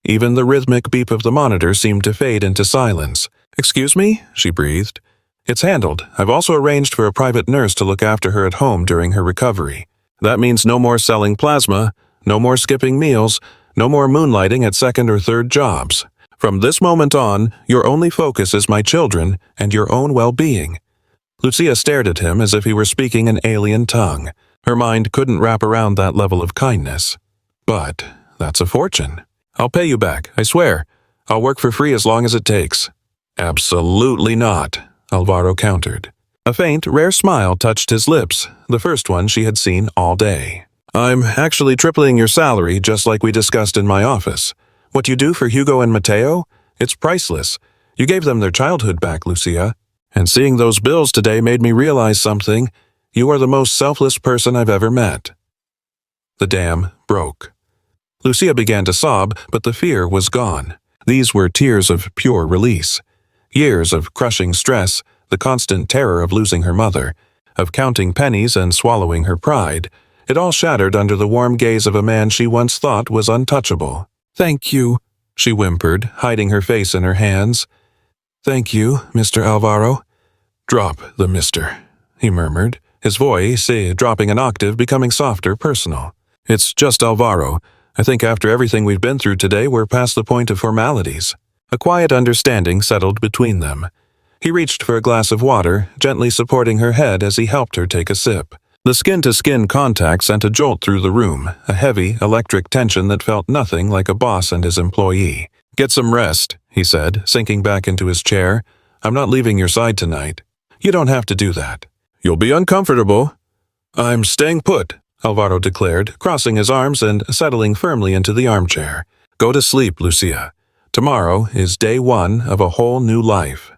Even the rhythmic beep of the monitor seemed to fade into silence. "Excuse me?" she breathed. "It's handled. I've also arranged for a private nurse to look after her at home during her recovery." That means no more selling plasma, no more skipping meals, no more moonlighting at second or third jobs. From this moment on, your only focus is my children and your own well-being." Lucia stared at him as if he were speaking an alien tongue. Her mind couldn't wrap around that level of kindness. "But that's a fortune." "I'll pay you back, I swear. I'll work for free as long as it takes." "Absolutely not," Alvaro countered. A faint, rare smile touched his lips, the first one she had seen all day. "I'm actually tripling your salary, just like we discussed in my office. What you do for Hugo and Mateo? It's priceless. You gave them their childhood back, Lucia. And seeing those bills today made me realize something. You are the most selfless person I've ever met." The dam broke. Lucia began to sob, but the fear was gone. These were tears of pure release. Years of crushing stress, the constant terror of losing her mother, of counting pennies and swallowing her pride, it all shattered under the warm gaze of a man she once thought was untouchable. "Thank you," she whimpered, hiding her face in her hands. "Thank you, Mr. Alvaro." "Drop the mister," he murmured, his voice, dropping an octave, becoming softer, personal. "It's just Alvaro. I think after everything we've been through today, we're past the point of formalities." A quiet understanding settled between them. He reached for a glass of water, gently supporting her head as he helped her take a sip. The skin-to-skin contact sent a jolt through the room, a heavy, electric tension that felt nothing like a boss and his employee. "Get some rest," he said, sinking back into his chair. "I'm not leaving your side tonight." "You don't have to do that." "You'll be uncomfortable." "I'm staying put," Alvaro declared, crossing his arms and settling firmly into the armchair. "Go to sleep, Lucia. Tomorrow is day one of a whole new life."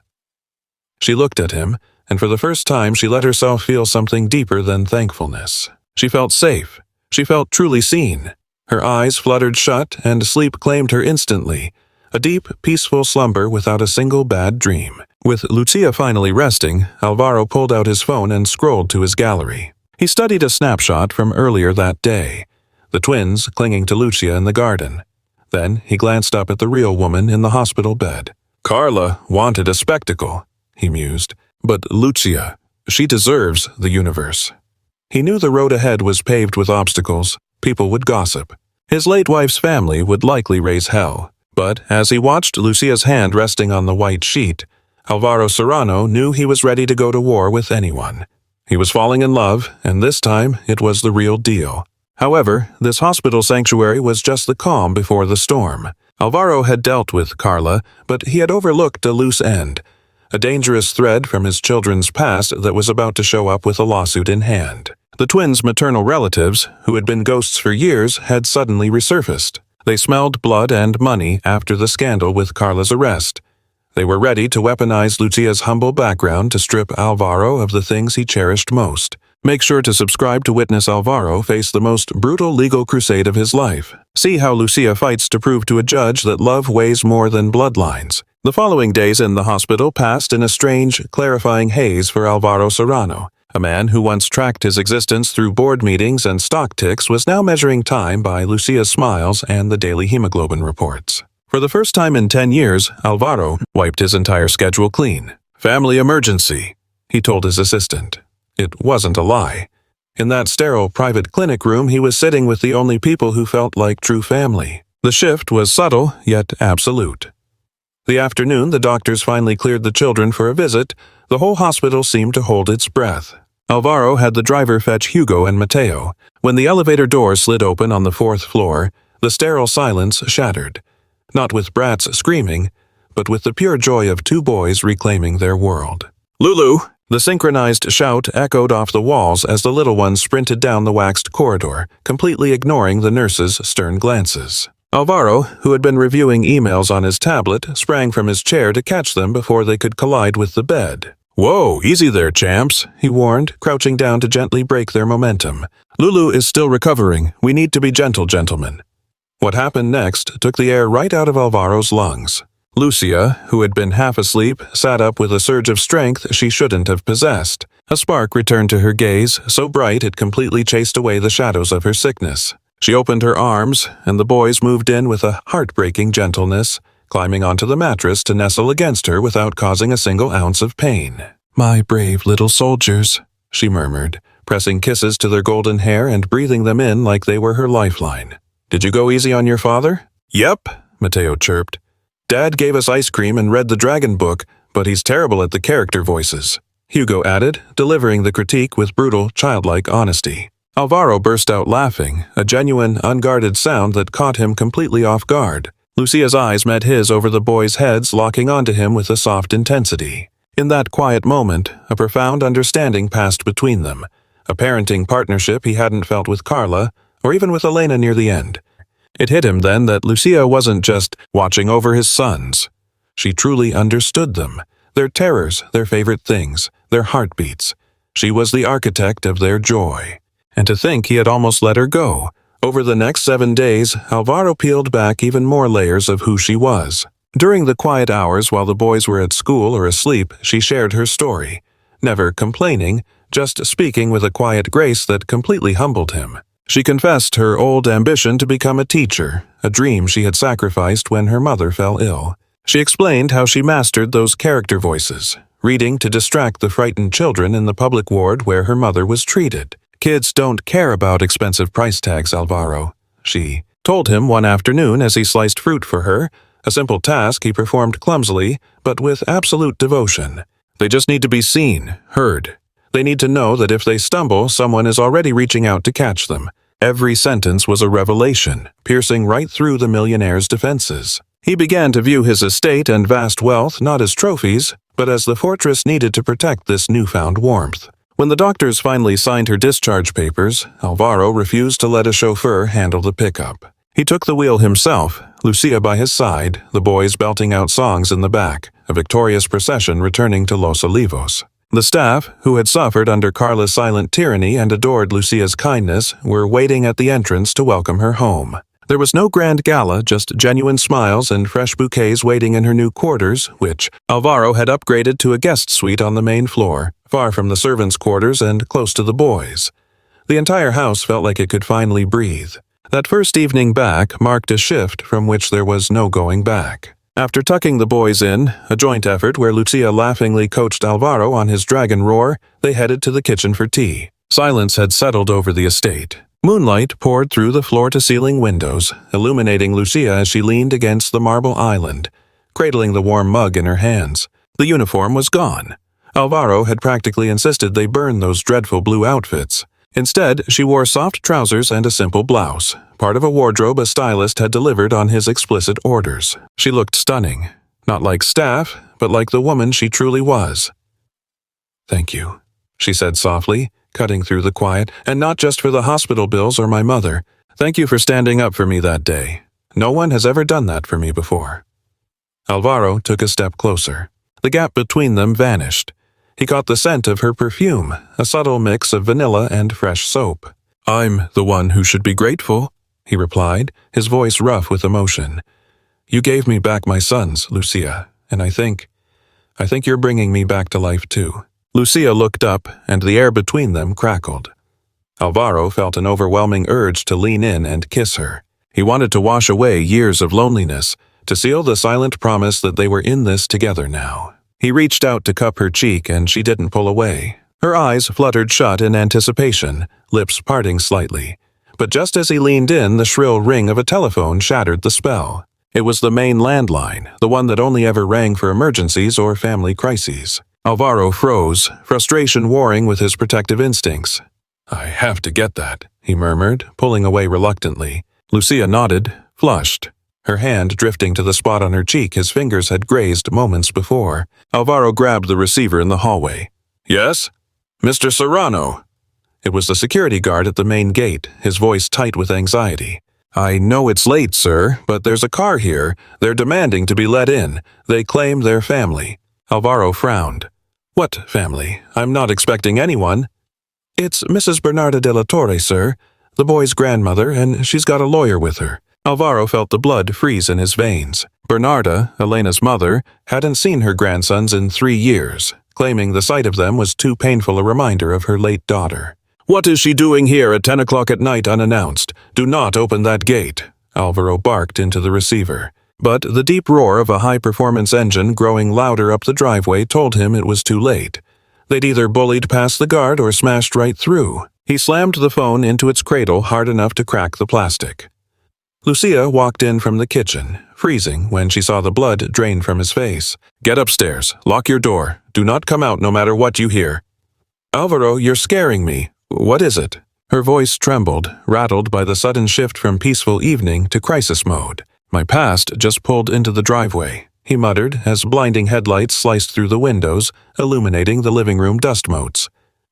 She looked at him, and for the first time she let herself feel something deeper than thankfulness. She felt safe. She felt truly seen. Her eyes fluttered shut, and sleep claimed her instantly. A deep, peaceful slumber without a single bad dream. With Lucia finally resting, Alvaro pulled out his phone and scrolled to his gallery. He studied a snapshot from earlier that day, the twins clinging to Lucia in the garden. Then he glanced up at the real woman in the hospital bed. "Carla wanted a spectacle," he mused. "But Lucia, she deserves the universe." He knew the road ahead was paved with obstacles. People would gossip. His late wife's family would likely raise hell. But as he watched Lucia's hand resting on the white sheet, Alvaro Serrano knew he was ready to go to war with anyone. He was falling in love, and this time it was the real deal. However, this hospital sanctuary was just the calm before the storm. Alvaro had dealt with Carla, but he had overlooked a loose end, a dangerous thread from his children's past that was about to show up with a lawsuit in hand. The twins' maternal relatives, who had been ghosts for years, had suddenly resurfaced. They smelled blood and money after the scandal with Carla's arrest. They were ready to weaponize Lucia's humble background to strip Alvaro of the things he cherished most. Make sure to subscribe to witness Alvaro face the most brutal legal crusade of his life. See how Lucia fights to prove to a judge that love weighs more than bloodlines. The following days in the hospital passed in a strange, clarifying haze for Alvaro Serrano. A man who once tracked his existence through board meetings and stock ticks was now measuring time by Lucia's smiles and the daily hemoglobin reports. For the first time in 10 years, Alvaro wiped his entire schedule clean. "Family emergency," he told his assistant. It wasn't a lie. In that sterile private clinic room, he was sitting with the only people who felt like true family. The shift was subtle, yet absolute. The afternoon, the doctors finally cleared the children for a visit. The whole hospital seemed to hold its breath. Alvaro had the driver fetch Hugo and Mateo. When the elevator door slid open on the 4th floor, the sterile silence shattered. Not with brats screaming, but with the pure joy of 2 boys reclaiming their world. "Lulu!" The synchronized shout echoed off the walls as the little ones sprinted down the waxed corridor, completely ignoring the nurses' stern glances. Alvaro, who had been reviewing emails on his tablet, sprang from his chair to catch them before they could collide with the bed. "Whoa, easy there, champs," he warned, crouching down to gently break their momentum. "Lulu is still recovering. We need to be gentle, gentlemen." What happened next took the air right out of Alvaro's lungs. Lucia, who had been half asleep, sat up with a surge of strength she shouldn't have possessed. A spark returned to her gaze, so bright it completely chased away the shadows of her sickness. She opened her arms, and the boys moved in with a heartbreaking gentleness, climbing onto the mattress to nestle against her without causing a single ounce of pain. "My brave little soldiers," she murmured, pressing kisses to their golden hair and breathing them in like they were her lifeline. "Did you go easy on your father?" "Yep," Mateo chirped. "Dad gave us ice cream and read the dragon book, but he's terrible at the character voices," Hugo added, delivering the critique with brutal, childlike honesty. Alvaro burst out laughing, a genuine, unguarded sound that caught him completely off guard. Lucia's eyes met his over the boys' heads, locking onto him with a soft intensity. In that quiet moment, a profound understanding passed between them, a parenting partnership he hadn't felt with Carla, or even with Elena near the end. It hit him then that Lucia wasn't just watching over his sons. She truly understood them, their terrors, their favorite things, their heartbeats. She was the architect of their joy. And to think he had almost let her go. Over the next 7 days, Alvaro peeled back even more layers of who she was. During the quiet hours while the boys were at school or asleep, she shared her story, never complaining, just speaking with a quiet grace that completely humbled him. She confessed her old ambition to become a teacher, a dream she had sacrificed when her mother fell ill. She explained how she mastered those character voices, reading to distract the frightened children in the public ward where her mother was treated. "Kids don't care about expensive price tags, Alvaro," she told him one afternoon as he sliced fruit for her, a simple task he performed clumsily, but with absolute devotion. "They just need to be seen, heard. They need to know that if they stumble, someone is already reaching out to catch them." Every sentence was a revelation, piercing right through the millionaire's defenses. He began to view his estate and vast wealth not as trophies, but as the fortress needed to protect this newfound warmth. When the doctors finally signed her discharge papers, Alvaro refused to let a chauffeur handle the pickup. He took the wheel himself, Lucia by his side, the boys belting out songs in the back, a victorious procession returning to Los Olivos. The staff, who had suffered under Carla's silent tyranny and adored Lucia's kindness, were waiting at the entrance to welcome her home. There was no grand gala, just genuine smiles and fresh bouquets waiting in her new quarters, which Alvaro had upgraded to a guest suite on the main floor, far from the servants' quarters and close to the boys. The entire house felt like it could finally breathe. That first evening back marked a shift from which there was no going back. After tucking the boys in, a joint effort where Lucia laughingly coached Alvaro on his dragon roar, they headed to the kitchen for tea. Silence had settled over the estate. Moonlight poured through the floor-to-ceiling windows, illuminating Lucia as she leaned against the marble island, cradling the warm mug in her hands. The uniform was gone. Alvaro had practically insisted they burn those dreadful blue outfits. Instead, she wore soft trousers and a simple blouse, part of a wardrobe a stylist had delivered on his explicit orders. She looked stunning, not like staff, but like the woman she truly was. "Thank you," she said softly, cutting through the quiet, "and not just for the hospital bills or my mother. Thank you for standing up for me that day. No one has ever done that for me before." Alvaro took a step closer. The gap between them vanished. He caught the scent of her perfume, a subtle mix of vanilla and fresh soap. "I'm the one who should be grateful," he replied, his voice rough with emotion. "You gave me back my sons, Lucia, and I think you're bringing me back to life too." Lucia looked up, and the air between them crackled. Alvaro felt an overwhelming urge to lean in and kiss her. He wanted to wash away years of loneliness, to seal the silent promise that they were in this together now. He reached out to cup her cheek, and she didn't pull away. Her eyes fluttered shut in anticipation, lips parting slightly. But just as he leaned in, the shrill ring of a telephone shattered the spell. It was the main landline, the one that only ever rang for emergencies or family crises. Alvaro froze, frustration warring with his protective instincts. "I have to get that," he murmured, pulling away reluctantly. Lucia nodded, flushed. Her hand drifting to the spot on her cheek his fingers had grazed moments before. Alvaro grabbed the receiver in the hallway. "Yes? Mr. Serrano." It was the security guard at the main gate, his voice tight with anxiety. "I know it's late, sir, but there's a car here. They're demanding to be let in. They claim they're family." Alvaro frowned. "What family? I'm not expecting anyone." "It's Mrs. Bernarda de la Torre, sir, the boy's grandmother, and she's got a lawyer with her." Alvaro felt the blood freeze in his veins. Bernarda, Elena's mother, hadn't seen her grandsons in 3 years, claiming the sight of them was too painful a reminder of her late daughter. "What is she doing here at 10 o'clock at night unannounced? Do not open that gate," Alvaro barked into the receiver. But the deep roar of a high-performance engine growing louder up the driveway told him it was too late. They'd either bullied past the guard or smashed right through. He slammed the phone into its cradle hard enough to crack the plastic. Lucia walked in from the kitchen, freezing when she saw the blood drain from his face. "Get upstairs. Lock your door. Do not come out no matter what you hear." "Alvaro, you're scaring me. What is it?" Her voice trembled, rattled by the sudden shift from peaceful evening to crisis mode. "My past just pulled into the driveway," he muttered as blinding headlights sliced through the windows, illuminating the living room dust motes.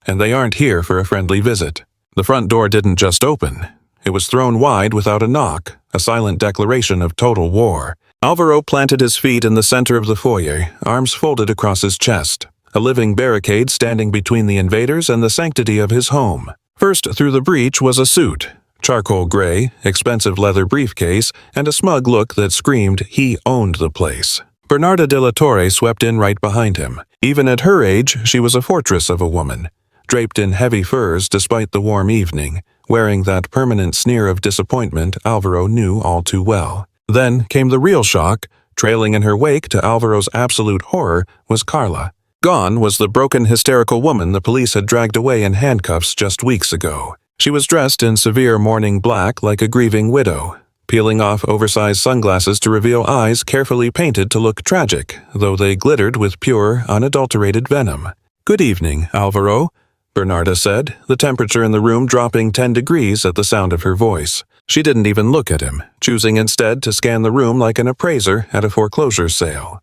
"And they aren't here for a friendly visit." The front door didn't just open. It was thrown wide without a knock, a silent declaration of total war. Alvaro planted his feet in the center of the foyer, arms folded across his chest, a living barricade standing between the invaders and the sanctity of his home. First through the breach was a suit, charcoal gray, expensive leather briefcase, and a smug look that screamed he owned the place. Bernarda de la Torre swept in right behind him. Even at her age, she was a fortress of a woman, draped in heavy furs despite the warm evening, wearing that permanent sneer of disappointment Alvaro knew all too well. Then came the real shock. Trailing in her wake to Alvaro's absolute horror was Carla. Gone was the broken, hysterical woman the police had dragged away in handcuffs just weeks ago. She was dressed in severe mourning black like a grieving widow, peeling off oversized sunglasses to reveal eyes carefully painted to look tragic, though they glittered with pure, unadulterated venom. "Good evening, Alvaro," Bernarda said, the temperature in the room dropping 10 degrees at the sound of her voice. She didn't even look at him, choosing instead to scan the room like an appraiser at a foreclosure sale.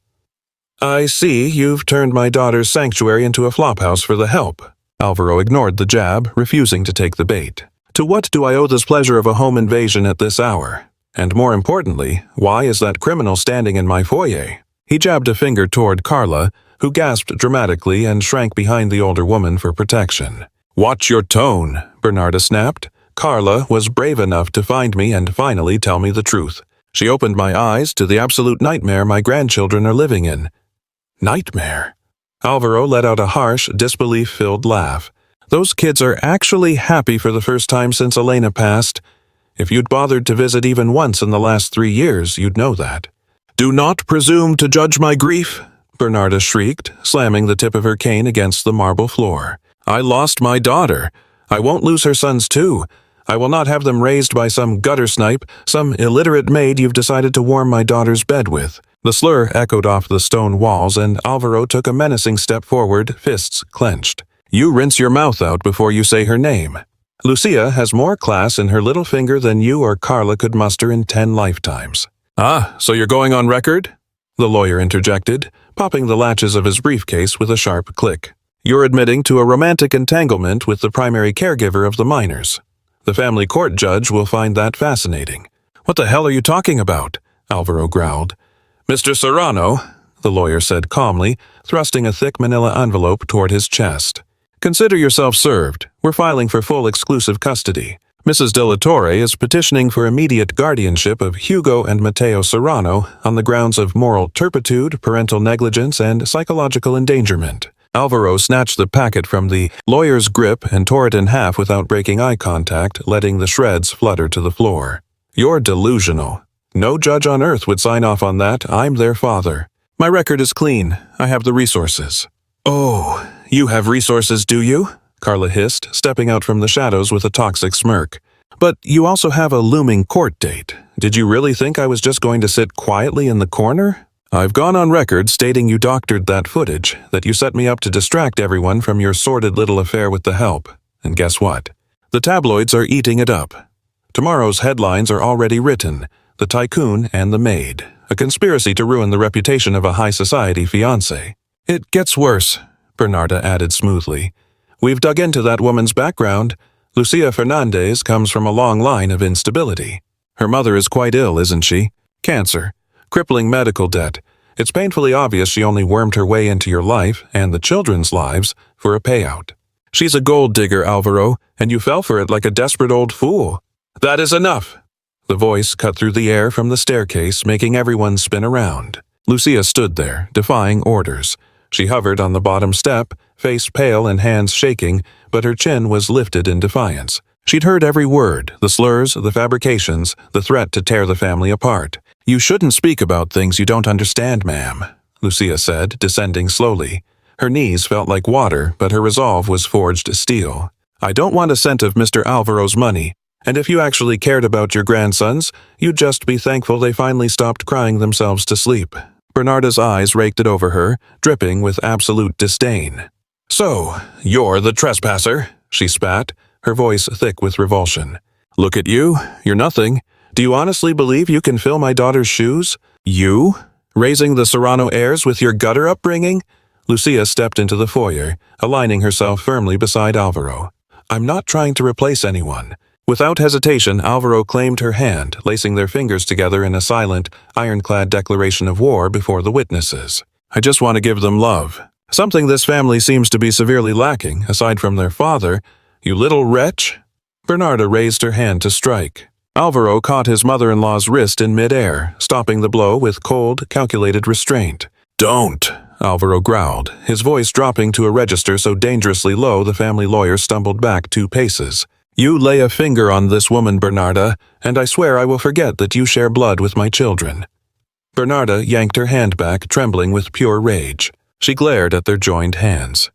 "I see you've turned my daughter's sanctuary into a flophouse for the help." Alvaro ignored the jab, refusing to take the bait. "To what do I owe this pleasure of a home invasion at this hour? And more importantly, why is that criminal standing in my foyer?" He jabbed a finger toward Carla, who gasped dramatically and shrank behind the older woman for protection. "Watch your tone," Bernarda snapped. "Carla was brave enough to find me and finally tell me the truth. She opened my eyes to the absolute nightmare my grandchildren are living in." "Nightmare?" Alvaro let out a harsh, disbelief-filled laugh. "Those kids are actually happy for the first time since Elena passed. If you'd bothered to visit even once in the last 3 years, you'd know that." "Do not presume to judge my grief," Bernarda shrieked, slamming the tip of her cane against the marble floor. "I lost my daughter. I won't lose her sons too. I will not have them raised by some gutter snipe, some illiterate maid you've decided to warm my daughter's bed with." The slur echoed off the stone walls, and Alvaro took a menacing step forward, fists clenched. "You rinse your mouth out before you say her name. Lucia has more class in her little finger than you or Carla could muster in 10 lifetimes." "Ah, so you're going on record?" the lawyer interjected, popping the latches of his briefcase with a sharp click. "You're admitting to a romantic entanglement with the primary caregiver of the minors. The family court judge will find that fascinating." "What the hell are you talking about?" Alvaro growled. "Mr. Serrano," the lawyer said calmly, thrusting a thick manila envelope toward his chest. "Consider yourself served. We're filing for full exclusive custody. Mrs. de la Torre is petitioning for immediate guardianship of Hugo and Mateo Serrano on the grounds of moral turpitude, parental negligence, and psychological endangerment." Alvaro snatched the packet from the lawyer's grip and tore it in half without breaking eye contact, letting the shreds flutter to the floor. "You're delusional. No judge on earth would sign off on that. I'm their father. My record is clean. I have the resources." "Oh, you have resources, do you?" Carla hissed, stepping out from the shadows with a toxic smirk. "But you also have a looming court date. Did you really think I was just going to sit quietly in the corner? I've gone on record stating you doctored that footage, that you set me up to distract everyone from your sordid little affair with the help. And guess what? The tabloids are eating it up. Tomorrow's headlines are already written. The tycoon and the maid. A conspiracy to ruin the reputation of a high society fiancé. It gets worse," Bernarda added smoothly. "We've dug into that woman's background. Lucia Fernandez comes from a long line of instability. Her mother is quite ill, isn't she? Cancer. Crippling medical debt. It's painfully obvious she only wormed her way into your life and the children's lives for a payout. She's a gold digger, Alvaro, and you fell for it like a desperate old fool." "That is enough." The voice cut through the air from the staircase, making everyone spin around. Lucia stood there, defying orders. She hovered on the bottom step, face pale and hands shaking, but her chin was lifted in defiance. She'd heard every word, the slurs, the fabrications, the threat to tear the family apart. "You shouldn't speak about things you don't understand, ma'am," Lucia said, descending slowly. Her knees felt like water, but her resolve was forged steel. I don't want a cent of Mr. Alvaro's money, and if you actually cared about your grandsons, you'd just be thankful they finally stopped crying themselves to sleep. Bernarda's eyes raked it over her, dripping with absolute disdain. So, you're the trespasser, she spat, her voice thick with revulsion. Look at you, you're nothing. Do you honestly believe you can fill my daughter's shoes? You? Raising the Serrano heirs with your gutter upbringing? Lucia stepped into the foyer, aligning herself firmly beside Alvaro. I'm not trying to replace anyone. Without hesitation, Alvaro claimed her hand, lacing their fingers together in a silent, ironclad declaration of war before the witnesses. I just want to give them love. Something this family seems to be severely lacking, aside from their father. You little wretch! Bernarda raised her hand to strike. Alvaro caught his mother-in-law's wrist in mid-air, stopping the blow with cold, calculated restraint. Don't! Alvaro growled, his voice dropping to a register so dangerously low the family lawyer stumbled back 2 paces. You lay a finger on this woman, Bernarda, and I swear I will forget that you share blood with my children. Bernarda yanked her hand back, trembling with pure rage. She glared at their joined hands.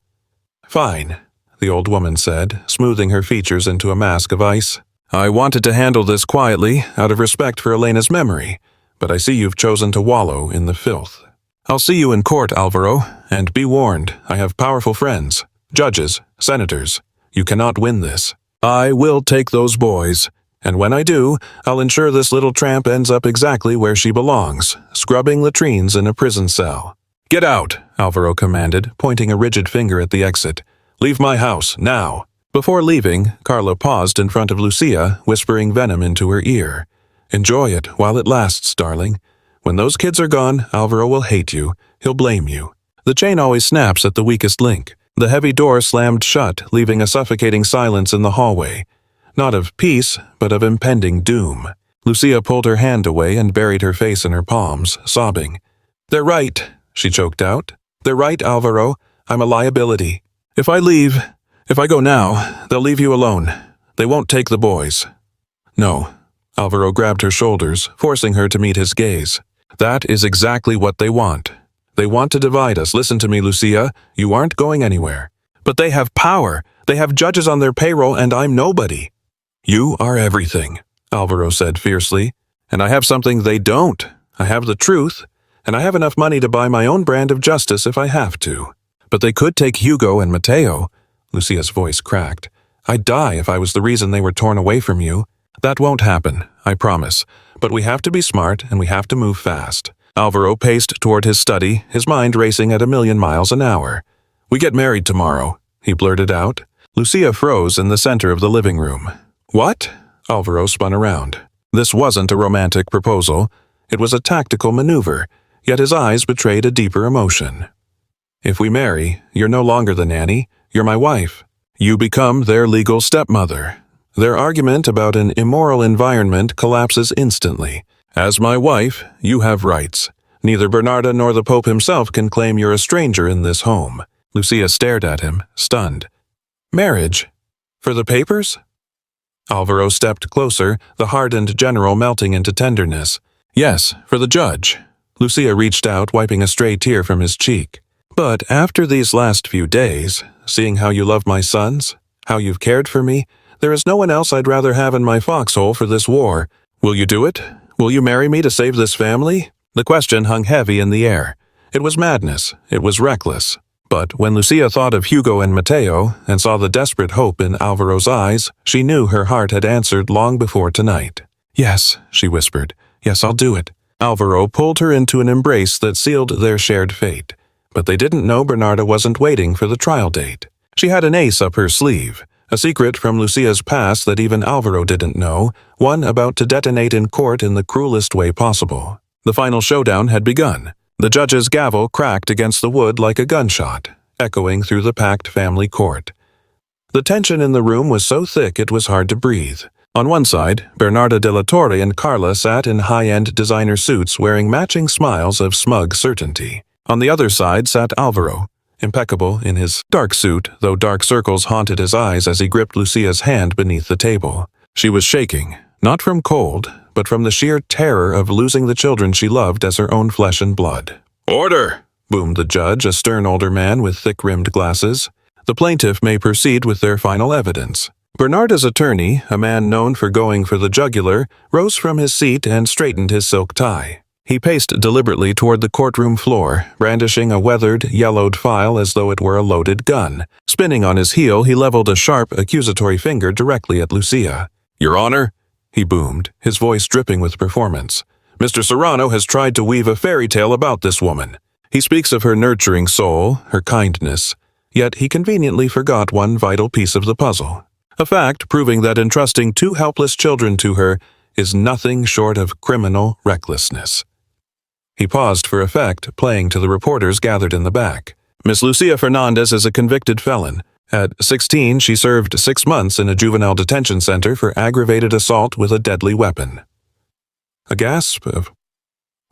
Fine, the old woman said, smoothing her features into a mask of ice. I wanted to handle this quietly, out of respect for Elena's memory, but I see you've chosen to wallow in the filth. I'll see you in court, Alvaro, and be warned, I have powerful friends, judges, senators. You cannot win this. I will take those boys, and when I do, I'll ensure this little tramp ends up exactly where she belongs, scrubbing latrines in a prison cell. Get out, Alvaro commanded, pointing a rigid finger at the exit. Leave my house, now. Before leaving, Carla paused in front of Lucia, whispering venom into her ear. Enjoy it while it lasts, darling. When those kids are gone, Alvaro will hate you. He'll blame you. The chain always snaps at the weakest link. The heavy door slammed shut, leaving a suffocating silence in the hallway. Not of peace, but of impending doom. Lucia pulled her hand away and buried her face in her palms, sobbing. They're right, she choked out. They're right, Alvaro. I'm a liability. If I go now, they'll leave you alone. They won't take the boys. No. Alvaro grabbed her shoulders, forcing her to meet his gaze. That is exactly what they want. They want to divide us. Listen to me, Lucia. You aren't going anywhere. But they have power. They have judges on their payroll, and I'm nobody. You are everything, Alvaro said fiercely. And I have something they don't. I have the truth, and I have enough money to buy my own brand of justice if I have to. But they could take Hugo and Mateo. Lucia's voice cracked. I'd die if I was the reason they were torn away from you. That won't happen, I promise. But we have to be smart and we have to move fast. Alvaro paced toward his study, his mind racing at 1,000,000 miles an hour. We get married tomorrow, he blurted out. Lucia froze in the center of the living room. What? Alvaro spun around. This wasn't a romantic proposal. It was a tactical maneuver, yet his eyes betrayed a deeper emotion. If we marry, you're no longer the nanny. You're my wife. You become their legal stepmother. Their argument about an immoral environment collapses instantly. As my wife, you have rights. Neither Bernarda nor the Pope himself can claim you're a stranger in this home. Lucia stared at him, stunned. Marriage? For the papers? Alvaro stepped closer, the hardened general melting into tenderness. Yes, for the judge. Lucia reached out, wiping a stray tear from his cheek. But after these last few days, seeing how you love my sons, how you've cared for me, there is no one else I'd rather have in my foxhole for this war. Will you do it? Will you marry me to save this family? The question hung heavy in the air. It was madness. It was reckless. But when Lucia thought of Hugo and Mateo and saw the desperate hope in Alvaro's eyes, she knew her heart had answered long before tonight. Yes, she whispered. Yes, I'll do it. Alvaro pulled her into an embrace that sealed their shared fate. But they didn't know Bernarda wasn't waiting for the trial date. She had an ace up her sleeve, a secret from Lucia's past that even Alvaro didn't know, one about to detonate in court in the cruelest way possible. The final showdown had begun. The judge's gavel cracked against the wood like a gunshot, echoing through the packed family court. The tension in the room was so thick it was hard to breathe. On one side, Bernarda de la Torre and Carla sat in high-end designer suits wearing matching smiles of smug certainty. On the other side sat Alvaro, impeccable in his dark suit, though dark circles haunted his eyes as he gripped Lucia's hand beneath the table. She was shaking, not from cold, but from the sheer terror of losing the children she loved as her own flesh and blood. Order! boomed the judge, a stern older man with thick-rimmed glasses. "The plaintiff may proceed with their final evidence." Bernarda's attorney, a man known for going for the jugular, rose from his seat and straightened his silk tie. He paced deliberately toward the courtroom floor, brandishing a weathered, yellowed file as though it were a loaded gun. Spinning on his heel, he leveled a sharp, accusatory finger directly at Lucia. "Your Honor," he boomed, his voice dripping with performance, "Mr. Serrano has tried to weave a fairy tale about this woman. He speaks of her nurturing soul, her kindness, yet he conveniently forgot one vital piece of the puzzle. A fact proving that entrusting two helpless children to her is nothing short of criminal recklessness." He paused for effect, playing to the reporters gathered in the back. "Miss Lucia Fernandez is a convicted felon. At 16, she served 6 months in a juvenile detention center for aggravated assault with a deadly weapon." A gasp of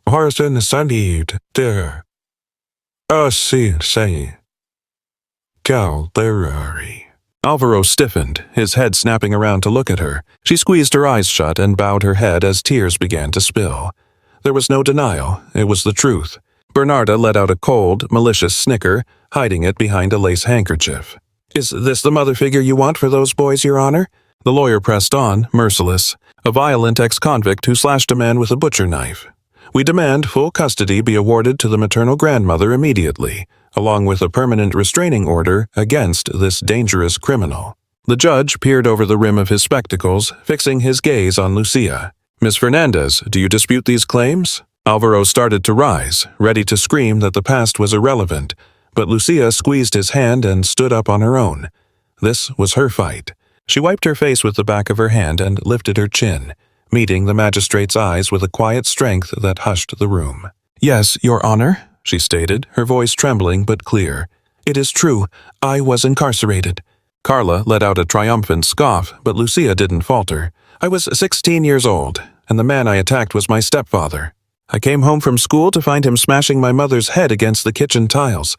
"Horizon Sandied there. Oh, say. Galderary." Alvaro stiffened, his head snapping around to look at her. She squeezed her eyes shut and bowed her head as tears began to spill. There was no denial, it was the truth. Bernarda let out a cold, malicious snicker, hiding it behind a lace handkerchief. "Is this the mother figure you want for those boys, Your Honor?" The lawyer pressed on, merciless. "A violent ex-convict who slashed a man with a butcher knife. We demand full custody be awarded to the maternal grandmother immediately, along with a permanent restraining order against this dangerous criminal." The judge peered over the rim of his spectacles, fixing his gaze on Lucia. "Miss Fernandez, do you dispute these claims?" Alvaro started to rise, ready to scream that the past was irrelevant, but Lucia squeezed his hand and stood up on her own. This was her fight. She wiped her face with the back of her hand and lifted her chin, meeting the magistrate's eyes with a quiet strength that hushed the room. "Yes, Your Honor," she stated, her voice trembling but clear. "It is true. I was incarcerated." Carla let out a triumphant scoff, but Lucia didn't falter. "I was 16 years old, and the man I attacked was my stepfather. I came home from school to find him smashing my mother's head against the kitchen tiles.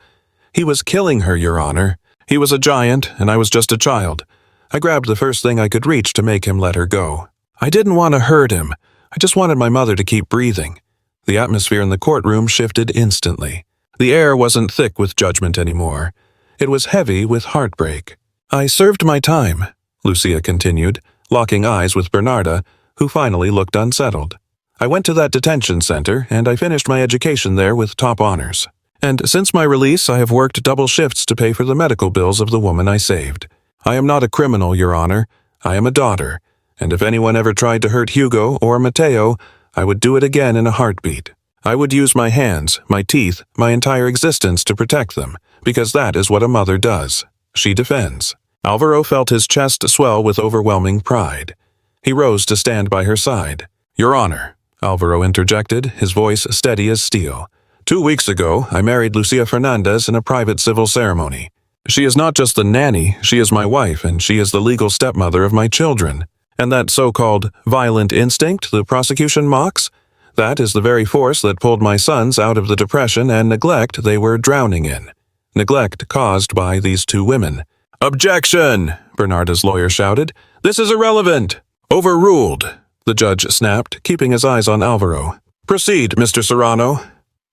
He was killing her, Your Honor. He was a giant, and I was just a child. I grabbed the first thing I could reach to make him let her go. I didn't want to hurt him. I just wanted my mother to keep breathing." The atmosphere in the courtroom shifted instantly. The air wasn't thick with judgment anymore. It was heavy with heartbreak. "I served my time," Lucia continued, locking eyes with Bernarda, who finally looked unsettled. "I went to that detention center, and I finished my education there with top honors. And since my release, I have worked double shifts to pay for the medical bills of the woman I saved. I am not a criminal, Your Honor. I am a daughter, and if anyone ever tried to hurt Hugo or Mateo, I would do it again in a heartbeat. I would use my hands, my teeth, my entire existence to protect them, because that is what a mother does. She defends." Alvaro felt his chest swell with overwhelming pride. He rose to stand by her side. "Your Honor," Alvaro interjected, his voice steady as steel. 2 weeks ago, I married Lucia Fernandez in a private civil ceremony. She is not just the nanny, she is my wife, and she is the legal stepmother of my children. And that so-called violent instinct the prosecution mocks? That is the very force that pulled my sons out of the depression and neglect they were drowning in. Neglect caused by these 2 women. "Objection!" Bernarda's lawyer shouted. "This is irrelevant." "Overruled," the judge snapped, keeping his eyes on Alvaro. "Proceed, Mr. Serrano."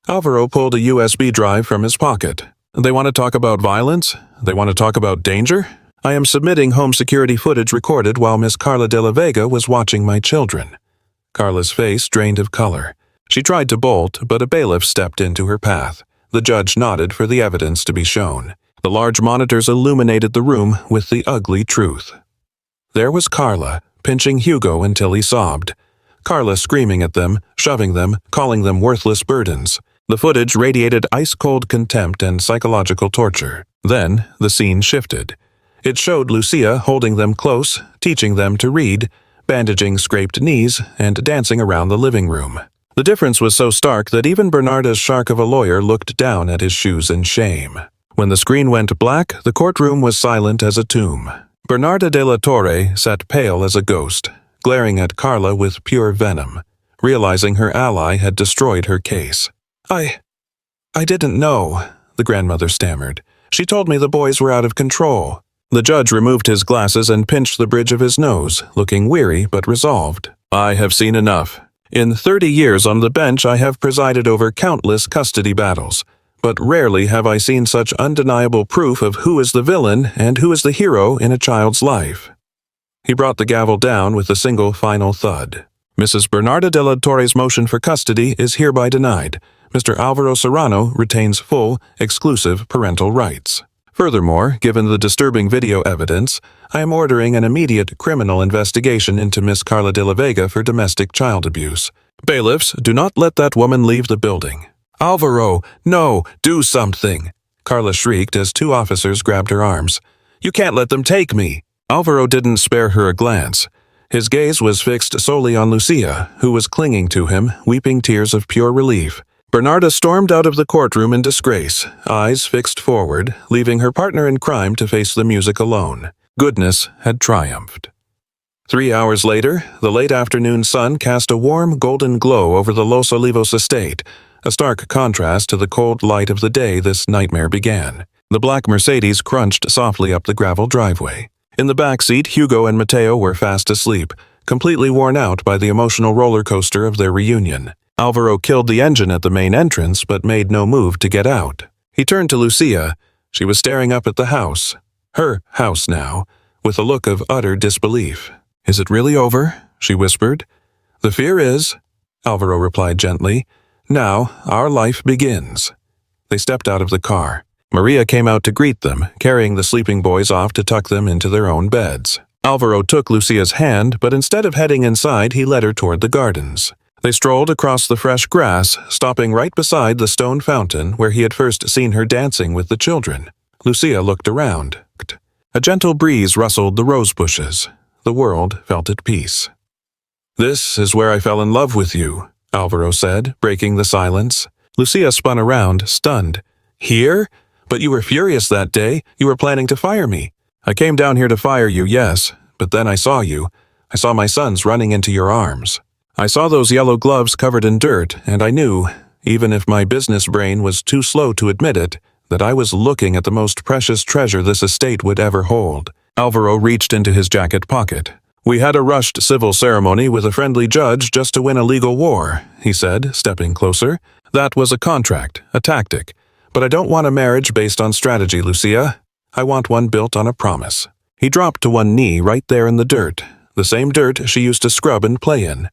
Alvaro pulled a USB drive from his pocket. "They want to talk about violence? They want to talk about danger? I am submitting home security footage recorded while Miss Carla de la Vega was watching my children." Carla's face drained of color. She tried to bolt, but a bailiff stepped into her path. The judge nodded for the evidence to be shown. The large monitors illuminated the room with the ugly truth. There was Carla, pinching Hugo until he sobbed. Carla screaming at them, shoving them, calling them worthless burdens. The footage radiated ice-cold contempt and psychological torture. Then, the scene shifted. It showed Lucia holding them close, teaching them to read, bandaging scraped knees, and dancing around the living room. The difference was so stark that even Bernarda's shark of a lawyer looked down at his shoes in shame. When the screen went black, the courtroom was silent as a tomb. Bernarda de la Torre sat pale as a ghost, glaring at Carla with pure venom, realizing her ally had destroyed her case. I didn't know," the grandmother stammered. "She told me the boys were out of control." The judge removed his glasses and pinched the bridge of his nose, looking weary but resolved. "I have seen enough. In 30 years on the bench I have presided over countless custody battles, but rarely have I seen such undeniable proof of who is the villain and who is the hero in a child's life. He brought the gavel down with a single final thud. Mrs. Bernarda de la Torre's motion for custody is hereby denied. Mr. Alvaro Serrano retains full, exclusive parental rights. Furthermore, given the disturbing video evidence, I am ordering an immediate criminal investigation into Miss Carla de la Vega for domestic child abuse. Bailiffs, do not let that woman leave the building. Alvaro, no, do something! Carla shrieked as two officers grabbed her arms. You can't let them take me! Alvaro didn't spare her a glance. His gaze was fixed solely on Lucia, who was clinging to him, weeping tears of pure relief. Bernarda stormed out of the courtroom in disgrace, eyes fixed forward, leaving her partner in crime to face the music alone. Goodness had triumphed. 3 hours later, the late afternoon sun cast a warm, golden glow over the Los Olivos estate, a stark contrast to the cold light of the day this nightmare began. The black Mercedes crunched softly up the gravel driveway. In the back seat, Hugo and Mateo were fast asleep, completely worn out by the emotional roller coaster of their reunion. Alvaro killed the engine at the main entrance but made no move to get out. He turned to Lucia. She was staring up at the house, her house now, with a look of utter disbelief. Is it really over? She whispered. The fear is, Alvaro replied gently. Now our life begins. They stepped out of the car. Maria came out to greet them, carrying the sleeping boys off to tuck them into their own beds. Alvaro took Lucia's hand, but instead of heading inside, he led her toward the gardens. They strolled across the fresh grass, stopping right beside the stone fountain where he had first seen her dancing with the children. Lucia looked around. A gentle breeze rustled the rose bushes. The world felt at peace. This is where I fell in love with you, Alvaro said, breaking the silence. Lucia spun around, stunned. Here? But you were furious that day. You were planning to fire me. I came down here to fire you, yes, but then I saw you. I saw my sons running into your arms. I saw those yellow gloves covered in dirt, and I knew, even if my business brain was too slow to admit it, that I was looking at the most precious treasure this estate would ever hold. Alvaro reached into his jacket pocket. We had a rushed civil ceremony with a friendly judge just to win a legal war, he said, stepping closer. That was a contract, a tactic. But I don't want a marriage based on strategy, Lucia. I want one built on a promise. He dropped to one knee right there in the dirt, the same dirt she used to scrub and play in.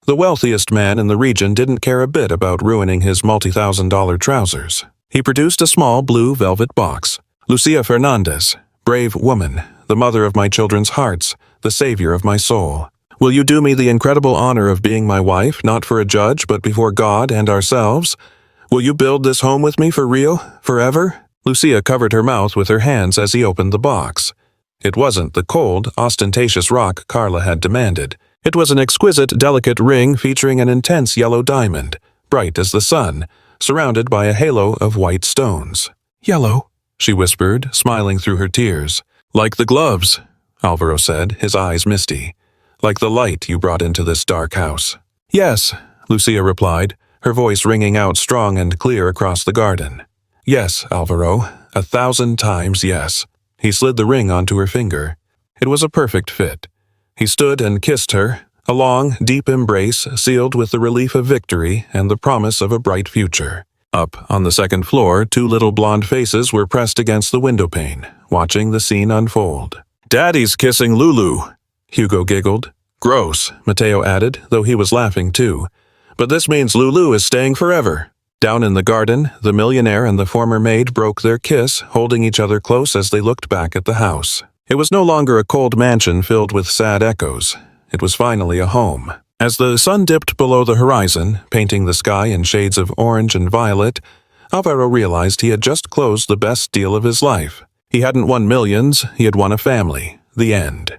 The wealthiest man in the region didn't care a bit about ruining his multi-thousand-dollar trousers. He produced a small blue velvet box. Lucia Fernandez, brave woman, the mother of my children's hearts, the savior of my soul. Will you do me the incredible honor of being my wife, not for a judge, but before God and ourselves? Will you build this home with me for real, forever? Lucia covered her mouth with her hands as he opened the box. It wasn't the cold, ostentatious rock Carla had demanded. It was an exquisite, delicate ring featuring an intense yellow diamond, bright as the sun, surrounded by a halo of white stones. Yellow, she whispered, smiling through her tears. Like the gloves, Alvaro said, his eyes misty. Like the light you brought into this dark house. Yes, Lucia replied, her voice ringing out strong and clear across the garden. Yes, Alvaro, 1,000 times yes. He slid the ring onto her finger. It was a perfect fit. He stood and kissed her, a long, deep embrace sealed with the relief of victory and the promise of a bright future. Up on the second floor, two little blonde faces were pressed against the windowpane, watching the scene unfold. Daddy's kissing Lulu, Hugo giggled. Gross, Mateo added, though he was laughing too. But this means Lulu is staying forever. Down in the garden, the millionaire and the former maid broke their kiss, holding each other close as they looked back at the house. It was no longer a cold mansion filled with sad echoes. It was finally a home. As the sun dipped below the horizon, painting the sky in shades of orange and violet, Alvaro realized he had just closed the best deal of his life. He hadn't won millions, he had won a family. The end.